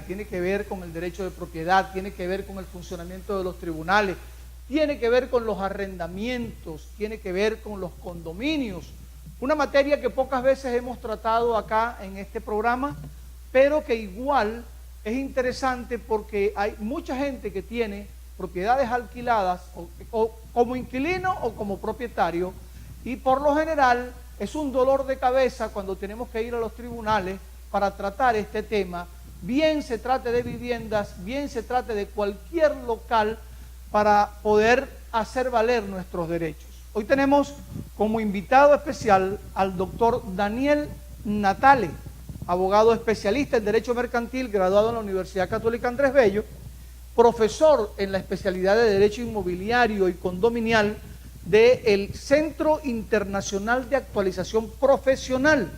tiene que ver con el derecho de propiedad, tiene que ver con el funcionamiento de los tribunales, tiene que ver con los arrendamientos, tiene que ver con los condominios. Una materia que pocas veces hemos tratado acá en este programa, pero que igual es interesante porque hay mucha gente que tiene propiedades alquiladas o como inquilino o como propietario, y por lo general es un dolor de cabeza cuando tenemos que ir a los tribunales para tratar este tema, bien se trate de viviendas, bien se trate de cualquier local, para poder hacer valer nuestros derechos. Hoy tenemos como invitado especial al doctor Daniel Natale, abogado especialista en Derecho Mercantil, graduado en la Universidad Católica Andrés Bello, profesor en la especialidad de Derecho Inmobiliario y Condominial del Centro Internacional de Actualización Profesional,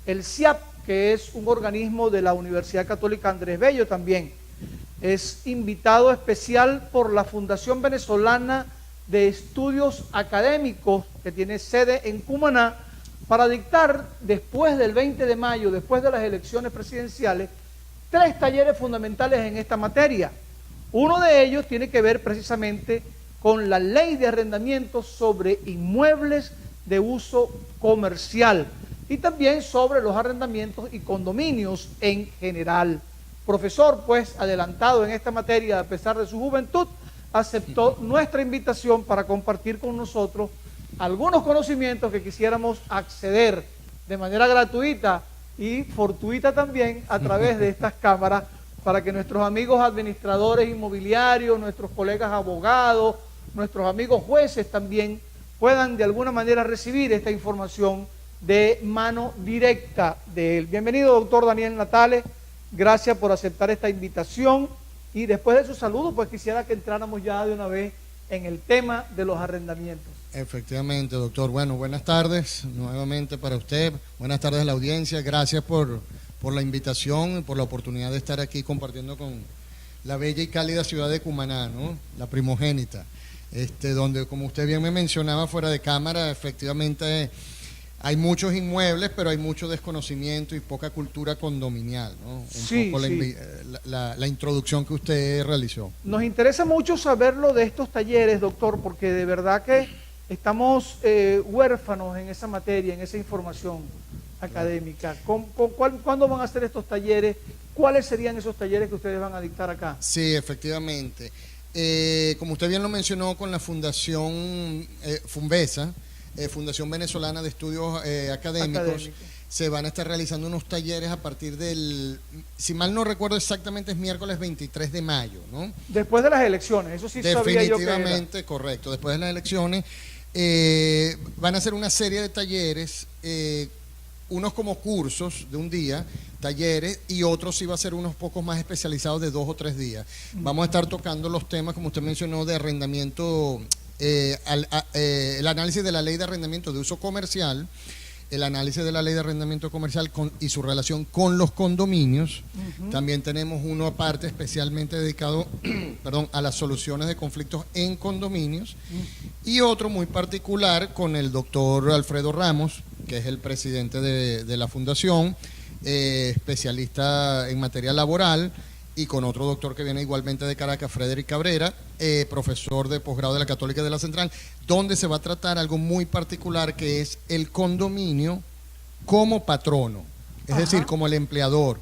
el CIAP, que es un organismo de la Universidad Católica Andrés Bello también. Es invitado especial por la Fundación Venezolana de Estudios Académicos, que tiene sede en Cumaná, para dictar después del 20 de mayo, después de las elecciones presidenciales, 3 talleres fundamentales en esta materia. Uno de ellos tiene que ver precisamente con la ley de arrendamientos sobre inmuebles de uso comercial y también sobre los arrendamientos y condominios en general. Profesor, pues, adelantado en esta materia, a pesar de su juventud, aceptó nuestra invitación para compartir con nosotros algunos conocimientos que quisiéramos acceder de manera gratuita y fortuita también a través de estas cámaras, para que nuestros amigos administradores inmobiliarios, nuestros colegas abogados, nuestros amigos jueces también puedan de alguna manera recibir esta información de mano directa de él. Bienvenido, doctor Daniel Natale. Gracias por aceptar esta invitación, y después de su saludo, pues quisiera que entráramos ya de una vez en el tema de los arrendamientos. Efectivamente, doctor. Bueno, buenas tardes nuevamente para usted, buenas tardes a la audiencia, gracias por la invitación y por la oportunidad de estar aquí compartiendo con la bella y cálida ciudad de Cumaná, ¿no? La primogénita, donde, como usted bien me mencionaba fuera de cámara, efectivamente hay muchos inmuebles, pero hay mucho desconocimiento y poca cultura condominial, ¿no? Un poco la introducción que usted realizó. Nos interesa mucho saberlo de estos talleres, doctor, porque de verdad que estamos huérfanos en esa materia, en esa información académica. ¿Cuándo van a hacer estos talleres? ¿Cuáles serían esos talleres que ustedes van a dictar acá? Sí, efectivamente. Como usted bien lo mencionó, con la Fundación Funvesa, Fundación Venezolana de Estudios Académicos, se van a estar realizando unos talleres a partir del, si mal no recuerdo exactamente, es miércoles 23 de mayo, ¿no? Después de las elecciones, eso sí sabía yo que era. Definitivamente, correcto, después de las elecciones. Van a hacer una serie de talleres, unos como cursos de un día, talleres, y otros sí va a ser unos pocos más especializados de 2 o 3 días. Vamos a estar tocando los temas, como usted mencionó, de arrendamiento, el análisis de la ley de arrendamiento de uso comercial, el análisis de la ley de arrendamiento comercial y su relación con los condominios. También tenemos uno aparte especialmente dedicado perdón, a las soluciones de conflictos en condominios, y otro muy particular con el doctor Alfredo Ramos, que es el presidente de la fundación, especialista en materia laboral, y con otro doctor que viene igualmente de Caracas, Frederick Cabrera, profesor de posgrado de la Católica de la Central, donde se va a tratar algo muy particular, que es el condominio como patrono, es decir, como el empleador,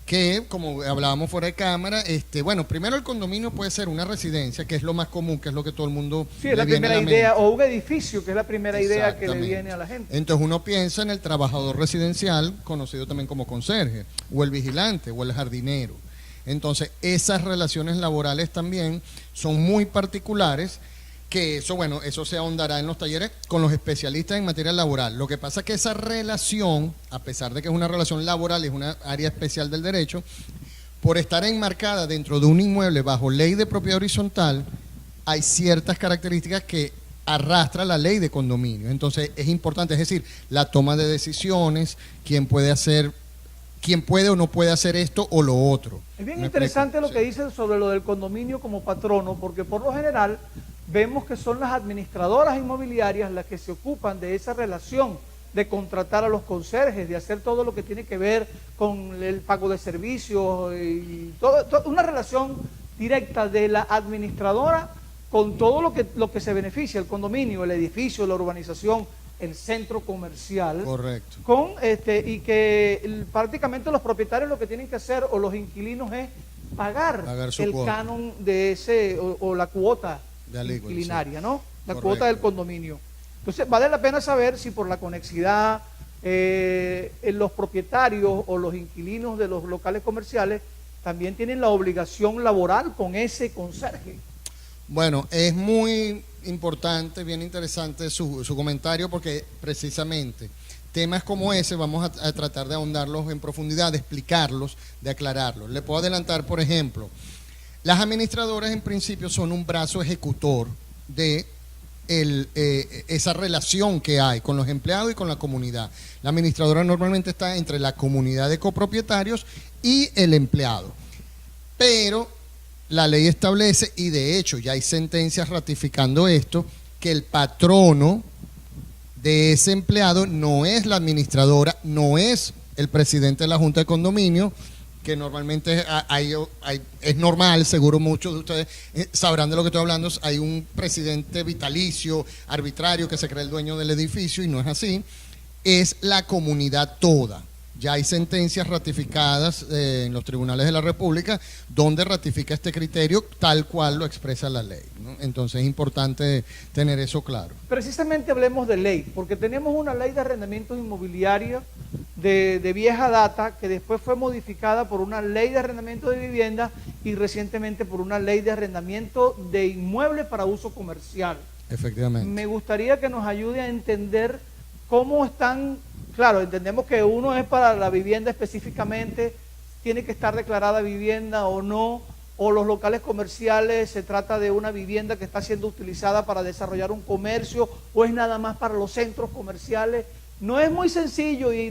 que, como hablábamos fuera de cámara, bueno, primero el condominio puede ser una residencia, que es lo más común, que es lo que todo el mundo sí, es la primera idea, o un edificio, que es la primera idea que le viene a la gente. Entonces uno piensa en el trabajador residencial, conocido también como conserje, o el vigilante, o el jardinero. Entonces, esas relaciones laborales también son muy particulares, que eso, bueno, eso se ahondará en los talleres con los especialistas en materia laboral. Lo que pasa es que esa relación, a pesar de que es una relación laboral, es una área especial del derecho, por estar enmarcada dentro de un inmueble bajo ley de propiedad horizontal, hay ciertas características que arrastra la ley de condominio. Entonces, es importante, es decir, la toma de decisiones, quién puede o no puede hacer esto o lo otro. Es bien interesante lo que dicen sobre lo del condominio como patrono, porque por lo general vemos que son las administradoras inmobiliarias las que se ocupan de esa relación de contratar a los conserjes, de hacer todo lo que tiene que ver con el pago de servicios y una relación directa de la administradora con todo lo que se beneficia, el condominio, el edificio, la urbanización, el centro comercial. Correcto. Y que prácticamente los propietarios lo que tienen que hacer, o los inquilinos, es pagar el cuota, canon de ese, o la cuota de inquilinaria, ¿no? La Correcto. Cuota del condominio. Entonces vale la pena saber si por la conexidad los propietarios o los inquilinos de los locales comerciales también tienen la obligación laboral con ese conserje. Bueno, es muy importante, bien interesante su comentario, porque precisamente temas como ese vamos a tratar de ahondarlos en profundidad, de explicarlos, de aclararlos. Le puedo adelantar, por ejemplo, las administradoras en principio son un brazo ejecutor de esa relación que hay con los empleados y con la comunidad. La administradora normalmente está entre la comunidad de copropietarios y el empleado, pero la ley establece, y de hecho ya hay sentencias ratificando esto, que el patrono de ese empleado no es la administradora, no es el presidente de la Junta de Condominio, que normalmente es normal, seguro muchos de ustedes sabrán de lo que estoy hablando, hay un presidente vitalicio, arbitrario, que se cree el dueño del edificio, y no es así, es la comunidad toda. Ya hay sentencias ratificadas en los tribunales de la República donde ratifica este criterio tal cual lo expresa la ley, ¿no? Entonces es importante tener eso claro. Precisamente hablemos de ley, porque tenemos una ley de arrendamientos inmobiliarios de vieja data que después fue modificada por una ley de arrendamiento de vivienda y recientemente por una ley de arrendamiento de inmuebles para uso comercial. Efectivamente. Me gustaría que nos ayude a entender cómo están. Claro, entendemos que uno es para la vivienda específicamente, tiene que estar declarada vivienda o no, o los locales comerciales se trata de una vivienda que está siendo utilizada para desarrollar un comercio, o es nada más para los centros comerciales. No es muy sencillo y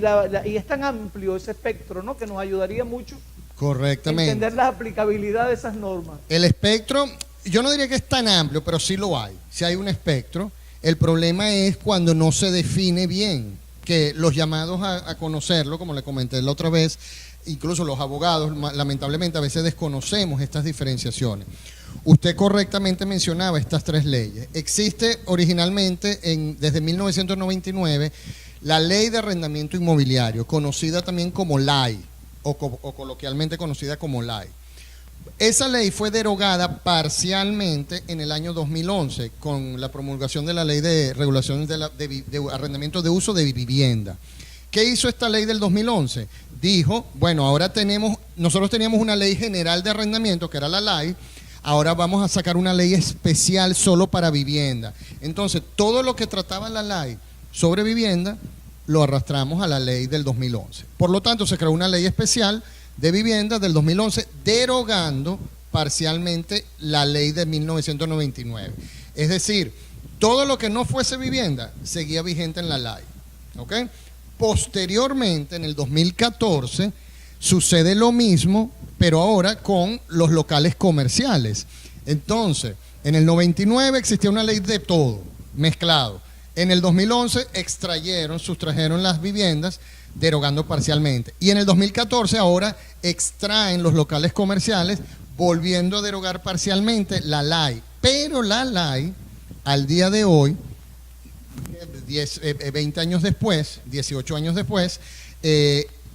es tan amplio ese espectro, ¿no?, que nos ayudaría mucho. Correctamente. Entender la aplicabilidad de esas normas. El espectro, yo no diría que es tan amplio, pero sí lo hay. Sí hay un espectro. El problema es cuando no se define bien, que los llamados a conocerlo, como le comenté la otra vez, incluso los abogados, lamentablemente a veces desconocemos estas diferenciaciones. Usted correctamente mencionaba estas tres leyes. Existe originalmente desde 1999 la Ley de Arrendamiento Inmobiliario, conocida también como LAI, o coloquialmente conocida como LAI. Esa ley fue derogada parcialmente en el año 2011 con la promulgación de la Ley de Regulación de Arrendamiento de Uso de Vivienda. ¿Qué hizo esta ley del 2011? Dijo, bueno, ahora nosotros teníamos una ley general de arrendamiento, que era la LAI, ahora vamos a sacar una ley especial solo para vivienda. Entonces, todo lo que trataba la ley sobre vivienda, lo arrastramos a la ley del 2011. Por lo tanto, se creó una ley especial de vivienda del 2011, derogando parcialmente la ley de 1999. Es decir, todo lo que no fuese vivienda seguía vigente en la ley, ¿ok? Posteriormente, en el 2014, sucede lo mismo, pero ahora con los locales comerciales. Entonces, en el 99 existía una ley de todo, mezclado. En el 2011 sustrajeron las viviendas, derogando parcialmente. Y en el 2014 ahora extraen los locales comerciales, volviendo a derogar parcialmente la LAI. Pero la LAI, al día de hoy, 20 años después, 18 años después,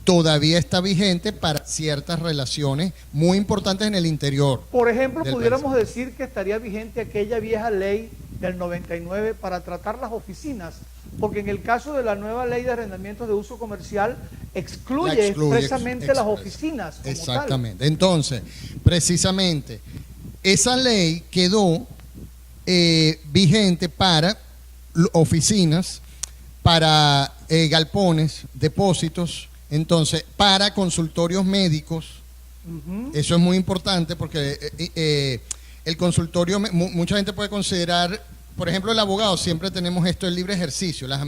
todavía está vigente para ciertas relaciones muy importantes en el interior. Por ejemplo, pudiéramos decir que estaría vigente aquella vieja ley del 99 para tratar las oficinas, porque en el caso de la nueva ley de arrendamientos de uso comercial excluye expresamente las oficinas como exactamente tal. Entonces, precisamente esa ley quedó vigente para oficinas, para galpones, depósitos, entonces para consultorios médicos. Eso es muy importante porque el consultorio, mucha gente puede considerar, por ejemplo, el abogado, siempre tenemos esto, el libre ejercicio, los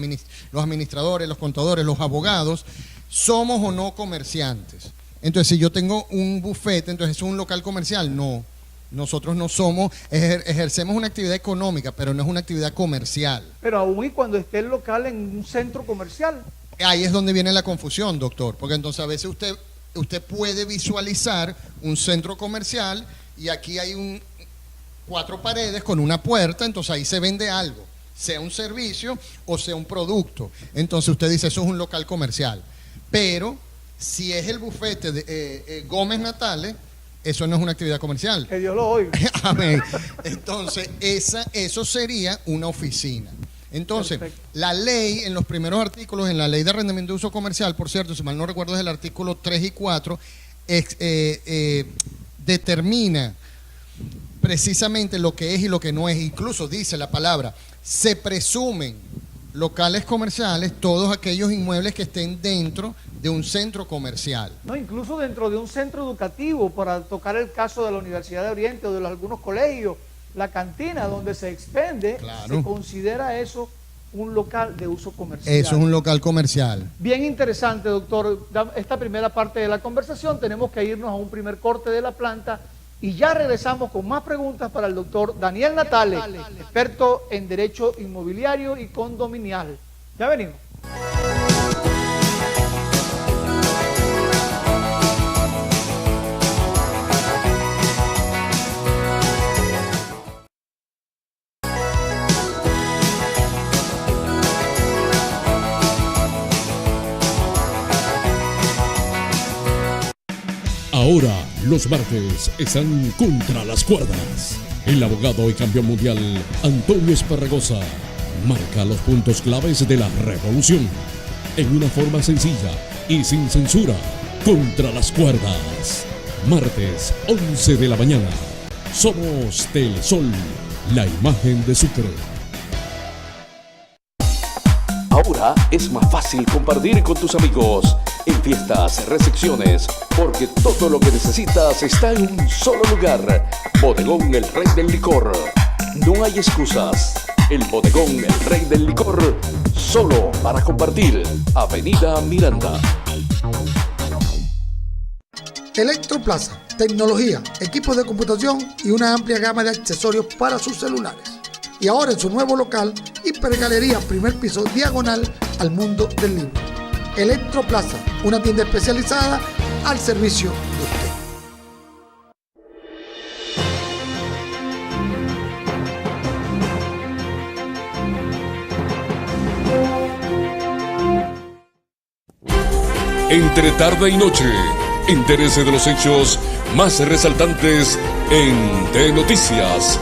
administradores, los contadores, los abogados, somos o no comerciantes. Entonces, si yo tengo un bufete, entonces es un local comercial, no. Nosotros no somos, ejercemos una actividad económica, pero no es una actividad comercial. Pero aún y cuando esté el local en un centro comercial. Ahí es donde viene la confusión, doctor, porque entonces a veces usted puede visualizar un centro comercial y aquí hay 4 paredes con una puerta, entonces ahí se vende algo, sea un servicio o sea un producto. Entonces usted dice, eso es un local comercial. Pero si es el bufete de Gómez Natale, eso no es una actividad comercial. Que Dios lo oiga. Amén. Entonces, eso sería una oficina. Entonces, perfecto. La ley, en los primeros artículos, en la ley de arrendamiento de uso comercial, por cierto, si mal no recuerdo es el artículo 3 y 4, determina precisamente lo que es y lo que no es. Incluso dice la palabra, se presumen locales comerciales todos aquellos inmuebles que estén dentro de un centro comercial. No, incluso dentro de un centro educativo, para tocar el caso de la Universidad de Oriente o de algunos colegios, la cantina donde se expende, claro, se considera eso un local de uso comercial. Eso es un local comercial. Bien interesante, doctor. Esta primera parte de la conversación, tenemos que irnos a un primer corte de la planta y ya regresamos con más preguntas para el doctor Daniel Natale, experto en Derecho Inmobiliario y Condominial. Ya venimos. Ahora, los martes están contra las cuerdas. El abogado y campeón mundial Antonio Esparragosa marca los puntos claves de la revolución en una forma sencilla y sin censura. Contra las cuerdas. Martes, 11 de la mañana. Somos Telesol, la imagen de Sucre. Ahora es más fácil compartir con tus amigos en fiestas, recepciones, porque todo lo que necesitas está en un solo lugar. Bodegón El Rey del Licor. No hay excusas. El Bodegón El Rey del Licor, solo para compartir. Avenida Miranda. Electroplaza, tecnología, equipos de computación y una amplia gama de accesorios para sus celulares. Y ahora en su nuevo local, Hipergalería, primer piso, diagonal al mundo del libro. Electroplaza, una tienda especializada al servicio de usted. Entre tarde y noche, entérese de los hechos más resaltantes en De Noticias,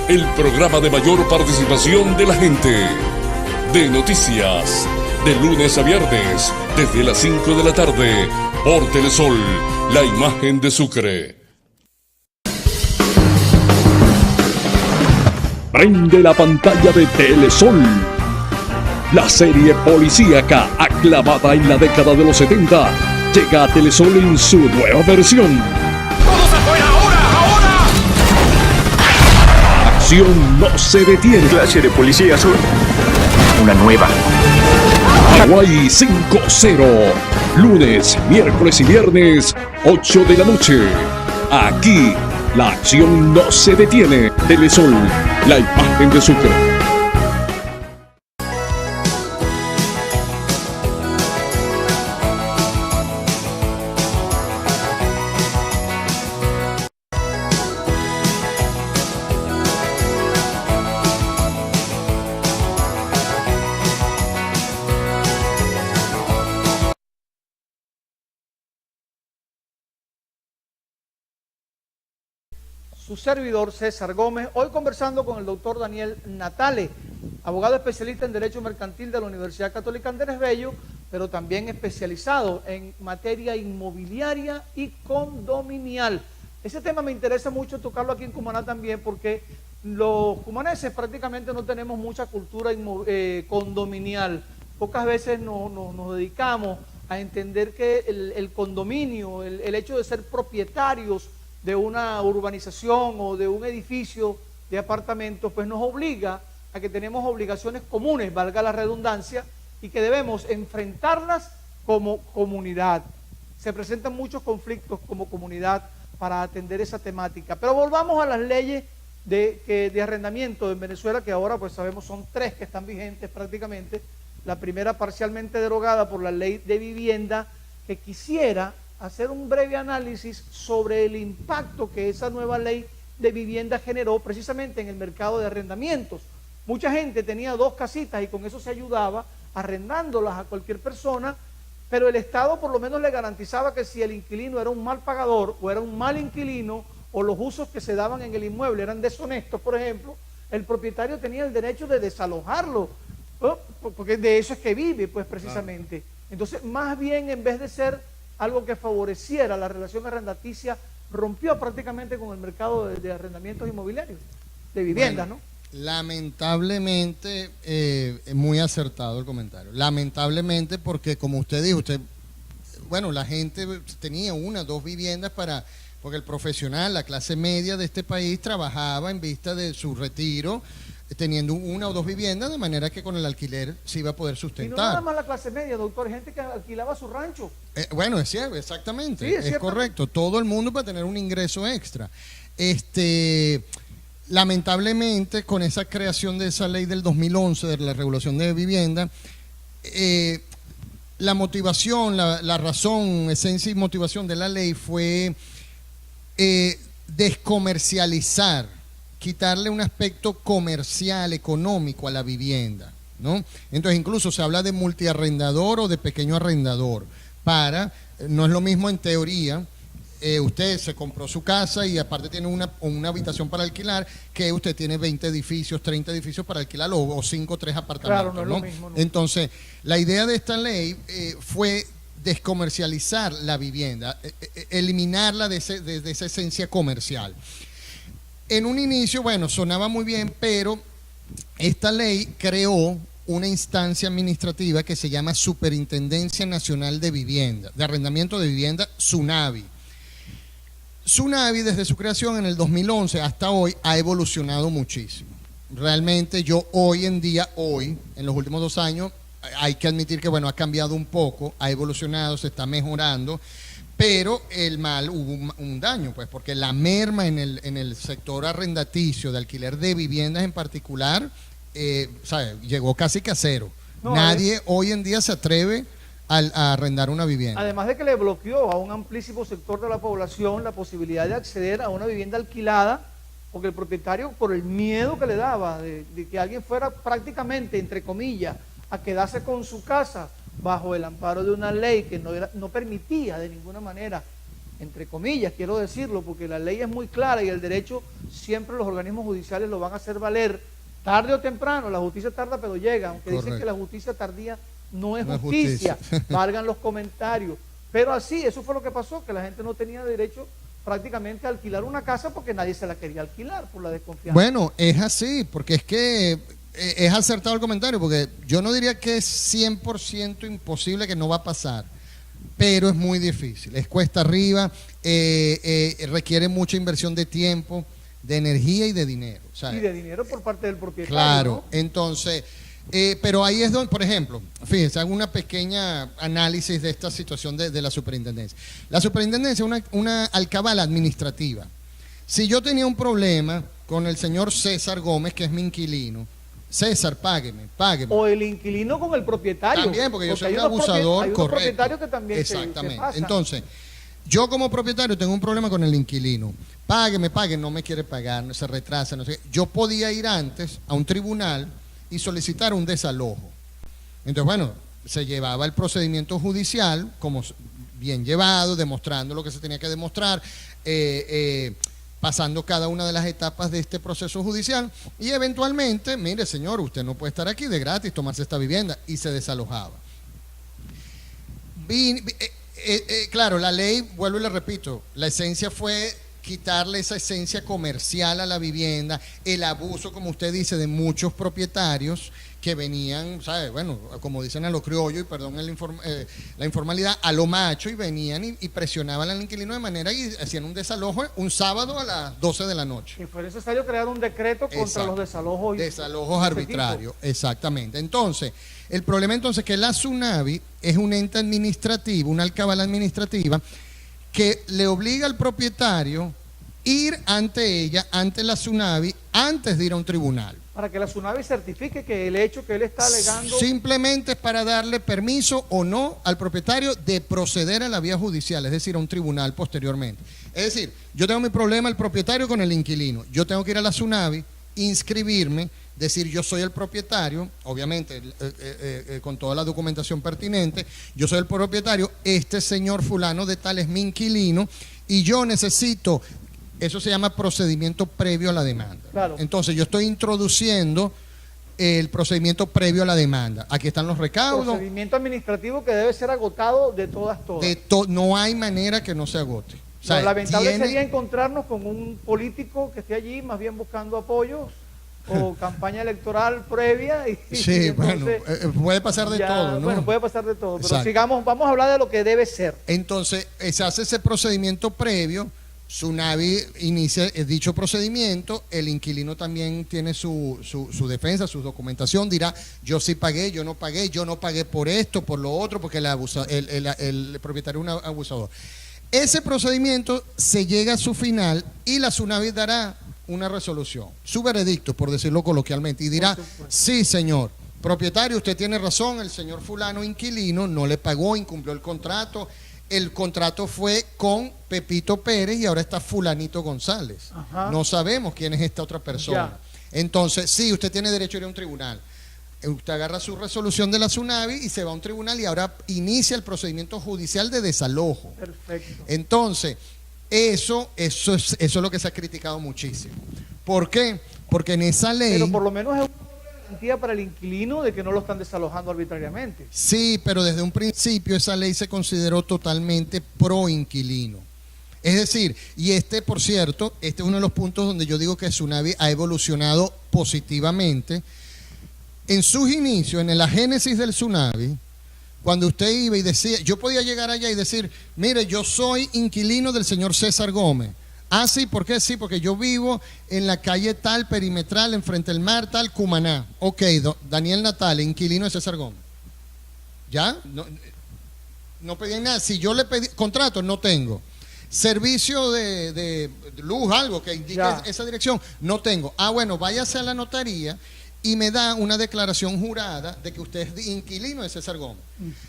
el programa de mayor participación de la gente. De Noticias, de lunes a viernes, desde las 5 de la tarde, por Telesol, la imagen de Sucre. Prende la pantalla de Telesol. La serie policíaca, aclamada en la década de los 70, llega a Telesol en su nueva versión. ¡Todos afuera, ahora! Acción no se detiene. Clase de policía azul. Una nueva. Hawái 5-0. Lunes, miércoles y viernes, 8 de la noche. Aquí, la acción no se detiene. Telesol, la imagen de Sucre. Su servidor César Gómez, hoy conversando con el doctor Daniel Natale, abogado especialista en Derecho Mercantil de la Universidad Católica Andrés Bello, pero también especializado en materia inmobiliaria y condominial. Ese tema me interesa mucho tocarlo aquí en Cumaná también, porque los cumaneses prácticamente no tenemos mucha cultura condominial. Pocas veces nos dedicamos a entender que el condominio, el hecho de ser propietarios de una urbanización o de un edificio de apartamentos, pues nos obliga a que tenemos obligaciones comunes, valga la redundancia, y que debemos enfrentarlas como comunidad. Se presentan muchos conflictos como comunidad para atender esa temática. Pero volvamos a las leyes de arrendamiento en Venezuela, que ahora pues sabemos son 3 que están vigentes prácticamente. La primera parcialmente derogada por la ley de vivienda, que quisiera hacer un breve análisis sobre el impacto que esa nueva ley de vivienda generó precisamente en el mercado de arrendamientos. Mucha gente tenía 2 casitas y con eso se ayudaba arrendándolas a cualquier persona, pero el Estado por lo menos le garantizaba que si el inquilino era un mal pagador o era un mal inquilino, o los usos que se daban en el inmueble eran deshonestos, por ejemplo, el propietario tenía el derecho de desalojarlo, ¿no? Porque de eso es que vive, pues precisamente. Entonces, más bien, en vez de ser algo que favoreciera la relación arrendaticia, rompió prácticamente con el mercado de arrendamientos inmobiliarios, de viviendas, bueno, ¿no? Lamentablemente, muy acertado el comentario. Lamentablemente, porque como usted dijo, bueno, la gente tenía 1 o 2 viviendas porque el profesional, la clase media de este país trabajaba en vista de su retiro, teniendo 1 o 2 viviendas, de manera que con el alquiler se iba a poder sustentar. Y no nada más la clase media, doctor, gente que alquilaba su rancho. Bueno, es cierto, exactamente, Sí, es correcto. Todo el mundo para tener un ingreso extra. Lamentablemente, con esa creación de esa ley del 2011, de la regulación de vivienda, la motivación, la razón, esencia y motivación de la ley fue descomercializar, quitarle un aspecto comercial, económico a la vivienda, ¿no? Entonces incluso se habla de multiarrendador o de pequeño arrendador, no es lo mismo en teoría, usted se compró su casa y aparte tiene una habitación para alquilar, que usted tiene 20 edificios, 30 edificios para alquilar o 5 o 3 apartamentos. Claro, no es lo mismo, ¿no? Entonces, la idea de esta ley fue descomercializar la vivienda, eliminarla de esa esencia comercial. En un inicio, bueno, sonaba muy bien, pero esta ley creó una instancia administrativa que se llama Superintendencia Nacional de Vivienda, de Arrendamiento de Vivienda, SUNAVI. SUNAVI, desde su creación en el 2011 hasta hoy, ha evolucionado muchísimo. Realmente hoy en los últimos 2 años, hay que admitir que, bueno, ha cambiado un poco, ha evolucionado, se está mejorando, pero hubo un daño, pues, porque la merma en el sector arrendaticio de alquiler de viviendas en particular, llegó casi que a 0. No, Nadie hoy en día se atreve a arrendar una vivienda. Además de que le bloqueó a un amplísimo sector de la población la posibilidad de acceder a una vivienda alquilada, porque el propietario, por el miedo que le daba de que alguien fuera prácticamente, entre comillas, a quedarse con su casa bajo el amparo de una ley que no permitía de ninguna manera, entre comillas, quiero decirlo, porque la ley es muy clara y el derecho siempre los organismos judiciales lo van a hacer valer, tarde o temprano. La justicia tarda pero llega, aunque Correcto. dicen que la justicia tardía no es No es justicia, justicia. valgan los comentarios, pero así, eso fue lo que pasó, que la gente no tenía derecho prácticamente a alquilar una casa porque nadie se la quería alquilar por la desconfianza. Bueno, es así, porque es que es acertado el comentario, porque yo no diría que es 100% imposible, que no va a pasar, pero es muy difícil, es cuesta arriba, requiere mucha inversión de tiempo, de energía y de dinero. Y de dinero por parte del propietario. Claro, ¿no? Entonces, pero ahí es donde, por ejemplo, fíjense, hago una pequeña análisis de esta situación de la superintendencia. La superintendencia es una alcabala administrativa. Si yo tenía un problema con el señor César Gómez, que es mi inquilino, César, págueme. O el inquilino con el propietario. También, porque yo soy hay un unos abusador, hay unos correcto. propietarios que también Exactamente. se pasan. Entonces, yo como propietario tengo un problema con el inquilino. Págueme, no me quiere pagar, se retrasa, no sé qué. Yo podía ir antes a un tribunal y solicitar un desalojo. Entonces, bueno, se llevaba el procedimiento judicial como bien llevado, demostrando lo que se tenía que demostrar, pasando cada una de las etapas de este proceso judicial, y eventualmente, mire señor, usted no puede estar aquí de gratis, tomarse esta vivienda, y se desalojaba. Claro, la ley, vuelvo y le repito, la esencia fue quitarle esa esencia comercial a la vivienda, el abuso, como usted dice, de muchos propietarios que venían, ¿sabe? Bueno, como dicen a lo criollo, y perdón la informalidad, a lo macho, y venían y presionaban al inquilino de manera y hacían un desalojo un sábado a las 12 de la noche. Y fue necesario crear un decreto contra los desalojos. Desalojos arbitrarios, exactamente. Entonces, el problema entonces es que la SUNAVI es un ente administrativo, una alcabala administrativa, que le obliga al propietario ir ante ella, ante la Tsunavi, antes de ir a un tribunal. Para que la Tsunavi certifique que el hecho que él está alegando... Simplemente es para darle permiso o no al propietario de proceder a la vía judicial, es decir, a un tribunal posteriormente. Es decir, yo tengo mi problema el propietario con el inquilino, yo tengo que ir a la Tsunavi, inscribirme, decir yo soy el propietario, obviamente con toda la documentación pertinente, yo soy el propietario, este señor fulano de tal es mi inquilino y yo necesito, eso se llama procedimiento previo a la demanda. Claro. Entonces yo estoy introduciendo el procedimiento previo a la demanda. Aquí están los recaudos. Procedimiento administrativo que debe ser agotado de todas. No hay manera que no se agote. O sea, lo lamentable sería encontrarnos con un político que esté allí más bien buscando apoyos o campaña electoral previa. Sí, bueno, puede pasar de todo, ¿no? Bueno, puede pasar de todo, pero Exacto. sigamos, vamos a hablar de lo que debe ser. Entonces, se hace ese procedimiento previo, Tsunavi inicia dicho procedimiento, el inquilino también tiene su defensa, su documentación, dirá, yo sí pagué, yo no pagué por esto, por lo otro, porque el propietario es un abusador. Ese procedimiento se llega a su final y la Tsunavi dará una resolución, su veredicto, por decirlo coloquialmente, y dirá, sí, señor, propietario, usted tiene razón, el señor fulano inquilino no le pagó, incumplió el contrato fue con Pepito Pérez y ahora está fulanito González. Ajá. No sabemos quién es esta otra persona. Ya. Entonces, sí, usted tiene derecho a ir a un tribunal. Usted agarra su resolución de la Tsunavi y se va a un tribunal y ahora inicia el procedimiento judicial de desalojo. Perfecto. Entonces, eso es lo que se ha criticado muchísimo. ¿Por qué? Porque en esa ley... Pero por lo menos es una garantía para el inquilino de que no lo están desalojando arbitrariamente. Sí, pero desde un principio esa ley se consideró totalmente pro inquilino. Es decir, y por cierto, este es uno de los puntos donde yo digo que Tsunavi ha evolucionado positivamente. En sus inicios, en la génesis del Tsunavi, cuando usted iba y decía, yo podía llegar allá y decir, mire, yo soy inquilino del señor César Gómez. Ah, sí, ¿por qué? Sí, porque yo vivo en la calle tal, perimetral, enfrente del mar, tal, Cumaná. Ok, Daniel Natale, inquilino de César Gómez. ¿Ya? No pedí nada. Si yo le pedí contrato, no tengo. Servicio de luz, algo que indique esa dirección, no tengo. Ah, bueno, váyase a la notaría y me da una declaración jurada de que usted es inquilino de César Gómez.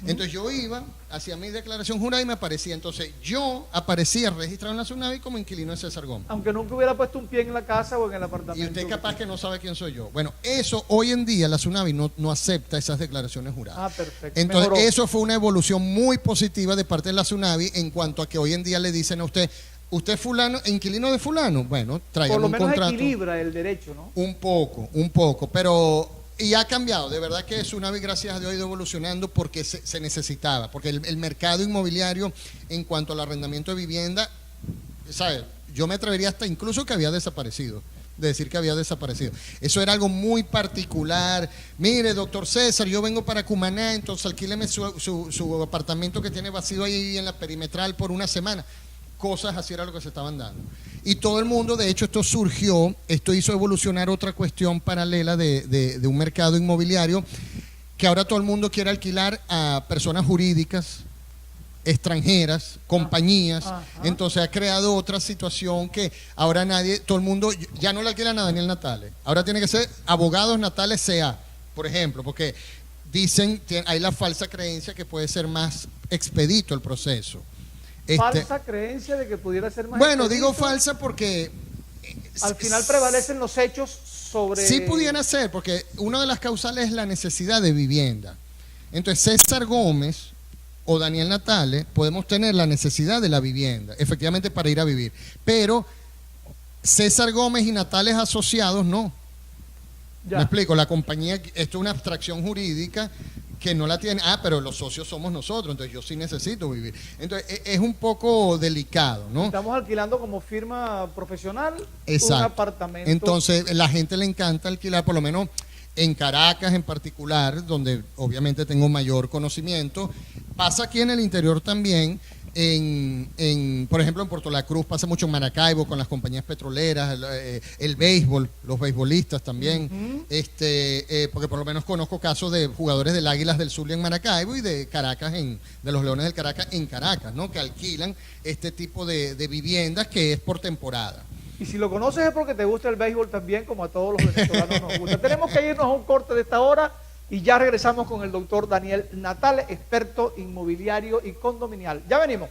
Entonces yo iba, hacía mi declaración jurada y me aparecía. Entonces yo aparecía registrado en la Tsunavi como inquilino de César Gómez. Aunque nunca hubiera puesto un pie en la casa o en el apartamento. Y usted capaz que no sabe quién soy yo. Bueno, eso hoy en día la Tsunavi no acepta esas declaraciones juradas. Ah, perfecto. Entonces eso fue una evolución muy positiva de parte de la Tsunavi en cuanto a que hoy en día le dicen a usted fulano, inquilino de fulano, bueno, traigan un contrato. Por lo menos equilibra el derecho, ¿no? Un poco, pero y ha cambiado, de verdad que Tsunavi gracias a Dios ha ido evolucionando porque se necesitaba, porque el mercado inmobiliario en cuanto al arrendamiento de vivienda, ¿sabes? Yo me atrevería hasta incluso que había desaparecido, de decir que había desaparecido. Eso era algo muy particular. Mire, doctor César, yo vengo para Cumaná, entonces alquíleme su apartamento que tiene vacío ahí en la perimetral por una semana. Cosas así era lo que se estaban dando. Y todo el mundo, de hecho, esto hizo evolucionar otra cuestión paralela de un mercado inmobiliario, que ahora todo el mundo quiere alquilar a personas jurídicas, extranjeras, compañías. Entonces ha creado otra situación que ahora todo el mundo ya no le alquilan a Daniel Natale. Ahora tiene que ser abogados Natale C.A., por ejemplo, porque dicen, hay la falsa creencia que puede ser más expedito el proceso. Falsa creencia de que pudiera ser más bueno, expedito. Digo falsa porque al final prevalecen los hechos sobre... Sí pudiera ser, porque una de las causales es la necesidad de vivienda. Entonces César Gómez o Daniel Natale podemos tener la necesidad de la vivienda, efectivamente para ir a vivir, pero César Gómez y Natales asociados no. Ya. Me explico, la compañía, esto es una abstracción jurídica que no la tiene, pero los socios somos nosotros, entonces yo sí necesito vivir. Entonces es un poco delicado, ¿no? Estamos alquilando como firma profesional. Exacto. Un apartamento. Entonces la gente le encanta alquilar, por lo menos en Caracas en particular, donde obviamente tengo mayor conocimiento. Pasa aquí en el interior también, por ejemplo, en Puerto La Cruz, pasa mucho en Maracaibo con las compañías petroleras, el béisbol, los beisbolistas también, porque por lo menos conozco casos de jugadores del Águilas del Zulia en Maracaibo y de Caracas, de los Leones del Caracas en Caracas, ¿no? Que alquilan este tipo de viviendas que es por temporada. Y si lo conoces es porque te gusta el béisbol también, como a todos los venezolanos nos gusta. Tenemos que irnos a un corte de esta hora y ya regresamos con el doctor Daniel Natale, experto inmobiliario y condominial. Ya venimos.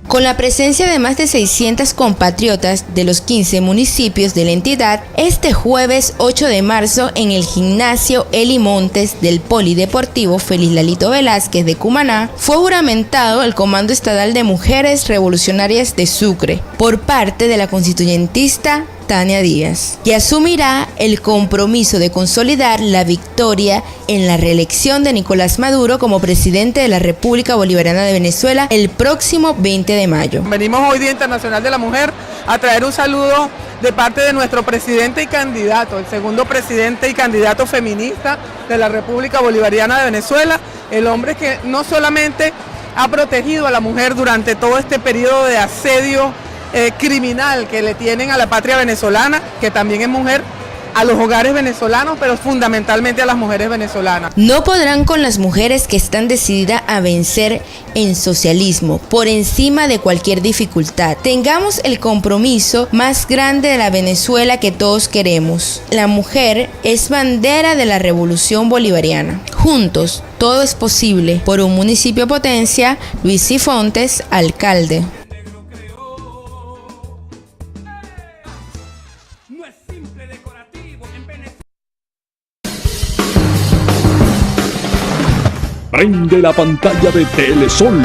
Con la presencia de más de 600 compatriotas de los 15 municipios de la entidad, este jueves 8 de marzo en el gimnasio Eli Montes del Polideportivo Félix Lalito Velázquez de Cumaná, fue juramentado el Comando Estatal de Mujeres Revolucionarias de Sucre por parte de la constituyentista Tania Díaz, que asumirá el compromiso de consolidar la victoria en la reelección de Nicolás Maduro como presidente de la República Bolivariana de Venezuela el próximo 20 de mayo. Venimos hoy Día Internacional de la Mujer a traer un saludo de parte de nuestro presidente y candidato, el segundo presidente y candidato feminista de la República Bolivariana de Venezuela, el hombre que no solamente ha protegido a la mujer durante todo este periodo de asedio criminal que le tienen a la patria venezolana, que también es mujer, a los hogares venezolanos, pero fundamentalmente a las mujeres venezolanas. No podrán con las mujeres que están decididas a vencer en socialismo por encima de cualquier dificultad. Tengamos el compromiso más grande de la Venezuela que todos queremos. La mujer es bandera de la revolución bolivariana. Juntos, todo es posible. Por un municipio potencia, Luis Cifontes, alcalde. Prende la pantalla de Telesol.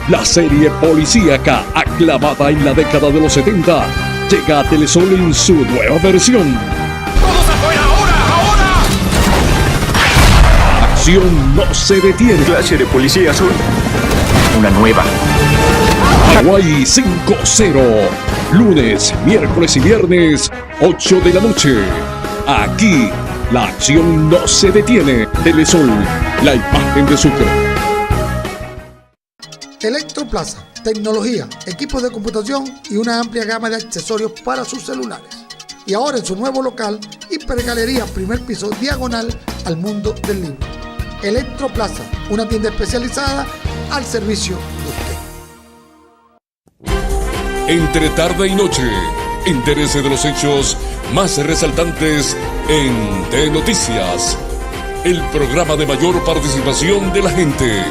La serie policíaca aclamada en la década de los 70 llega a Telesol en su nueva versión. ¡Todos afuera! ¡Ahora! ¡Ahora! Acción no se detiene. Clase de policía azul. Una nueva. Hawái 5-0. Lunes, miércoles y viernes, 8 de la noche. Aquí, la acción no se detiene. Telesol, la imagen de Sucre. Electroplaza, tecnología, equipos de computación y una amplia gama de accesorios para sus celulares. Y ahora en su nuevo local, Hipergalería, primer piso, diagonal al mundo del libro. Electroplaza, una tienda especializada al servicio de usted. Entre tarde y noche, entérese de los hechos más resaltantes en De Noticias, el programa de mayor participación de la gente.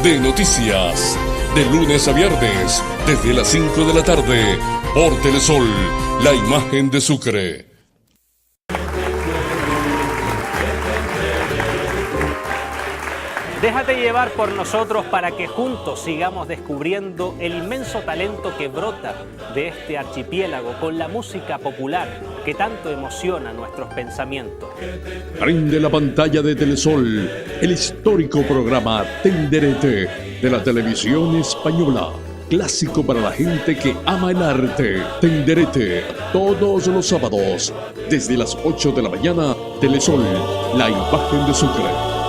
De Noticias, de lunes a viernes, desde las 5 de la tarde, por Telesol, la imagen de Sucre. Déjate llevar por nosotros para que juntos sigamos descubriendo el inmenso talento que brota de este archipiélago con la música popular que tanto emociona nuestros pensamientos. Prende la pantalla de Telesol, el histórico programa Tenderete de la televisión española. Clásico para la gente que ama el arte. Tenderete, todos los sábados, desde las 8 de la mañana, Telesol, la imagen de Sucre.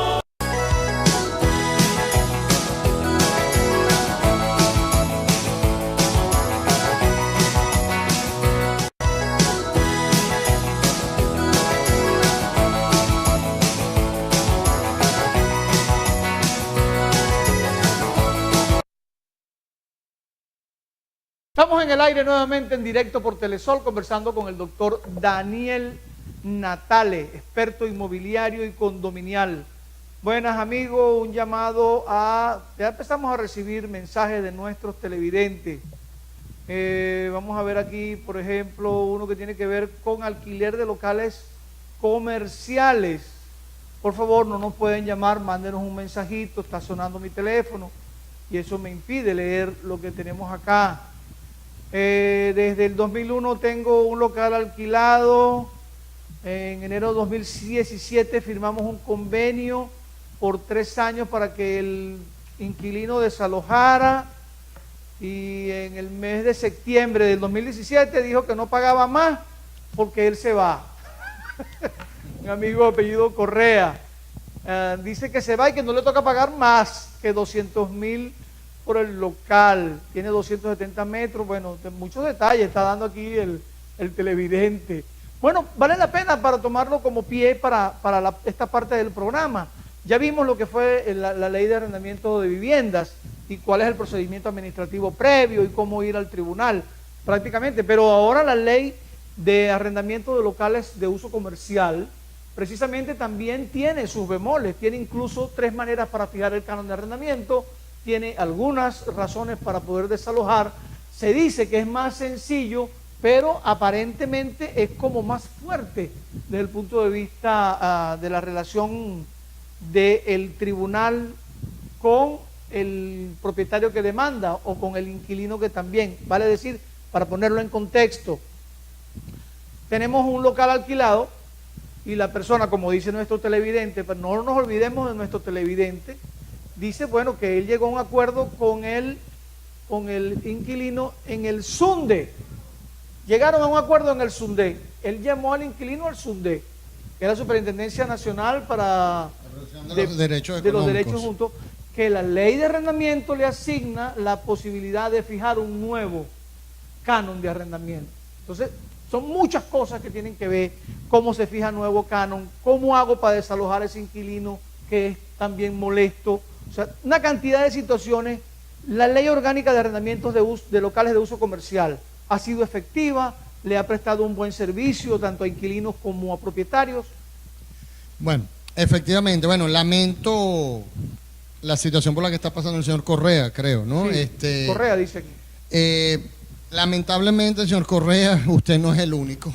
Estamos en el aire nuevamente en directo por Telesol conversando con el doctor Daniel Natale, experto inmobiliario y condominial. Buenas amigos, un llamado a... Ya empezamos a recibir mensajes de nuestros televidentes. Vamos a ver aquí, por ejemplo, uno que tiene que ver con alquiler de locales comerciales. Por favor, no nos pueden llamar, mándenos un mensajito, está sonando mi teléfono y eso me impide leer lo que tenemos acá. Desde el 2001 tengo un local alquilado. En enero de 2017 firmamos un convenio por 3 años para que el inquilino desalojara, y en el mes de septiembre del 2017 dijo que no pagaba más porque él se va. Un amigo de apellido Correa dice que se va y que no le toca pagar más que 200.000 por el local. Tiene 270 metros. Bueno, muchos detalles está dando aquí el televidente. Bueno, vale la pena para tomarlo como pie para esta parte del programa. Ya vimos lo que fue la ley de arrendamiento de viviendas y cuál es el procedimiento administrativo previo y cómo ir al tribunal prácticamente, pero ahora la ley de arrendamiento de locales de uso comercial precisamente también tiene sus bemoles, tiene incluso 3 maneras para fijar el canon de arrendamiento, tiene algunas razones para poder desalojar. Se dice que es más sencillo, pero aparentemente es como más fuerte desde el punto de vista de la relación del tribunal con el propietario que demanda o con el inquilino que también. Vale decir, para ponerlo en contexto, tenemos un local alquilado y la persona, como dice nuestro televidente, pero no nos olvidemos de nuestro televidente, dice, bueno, que él llegó a un acuerdo con el inquilino en el SUNDE. Llegaron a un acuerdo en el SUNDE. Él llamó al inquilino al SUNDE, que es la Superintendencia Nacional para de los derechos juntos, que la ley de arrendamiento le asigna la posibilidad de fijar un nuevo canon de arrendamiento. Entonces, son muchas cosas que tienen que ver, cómo se fija nuevo canon, cómo hago para desalojar a ese inquilino que es también molesto, o sea, una cantidad de situaciones. La ley orgánica de arrendamientos de locales de uso comercial ha sido efectiva, le ha prestado un buen servicio tanto a inquilinos como a propietarios. Bueno, efectivamente, lamento la situación por la que está pasando el señor Correa, creo, ¿no? Sí, Correa dice aquí. Lamentablemente, señor Correa, usted no es el único.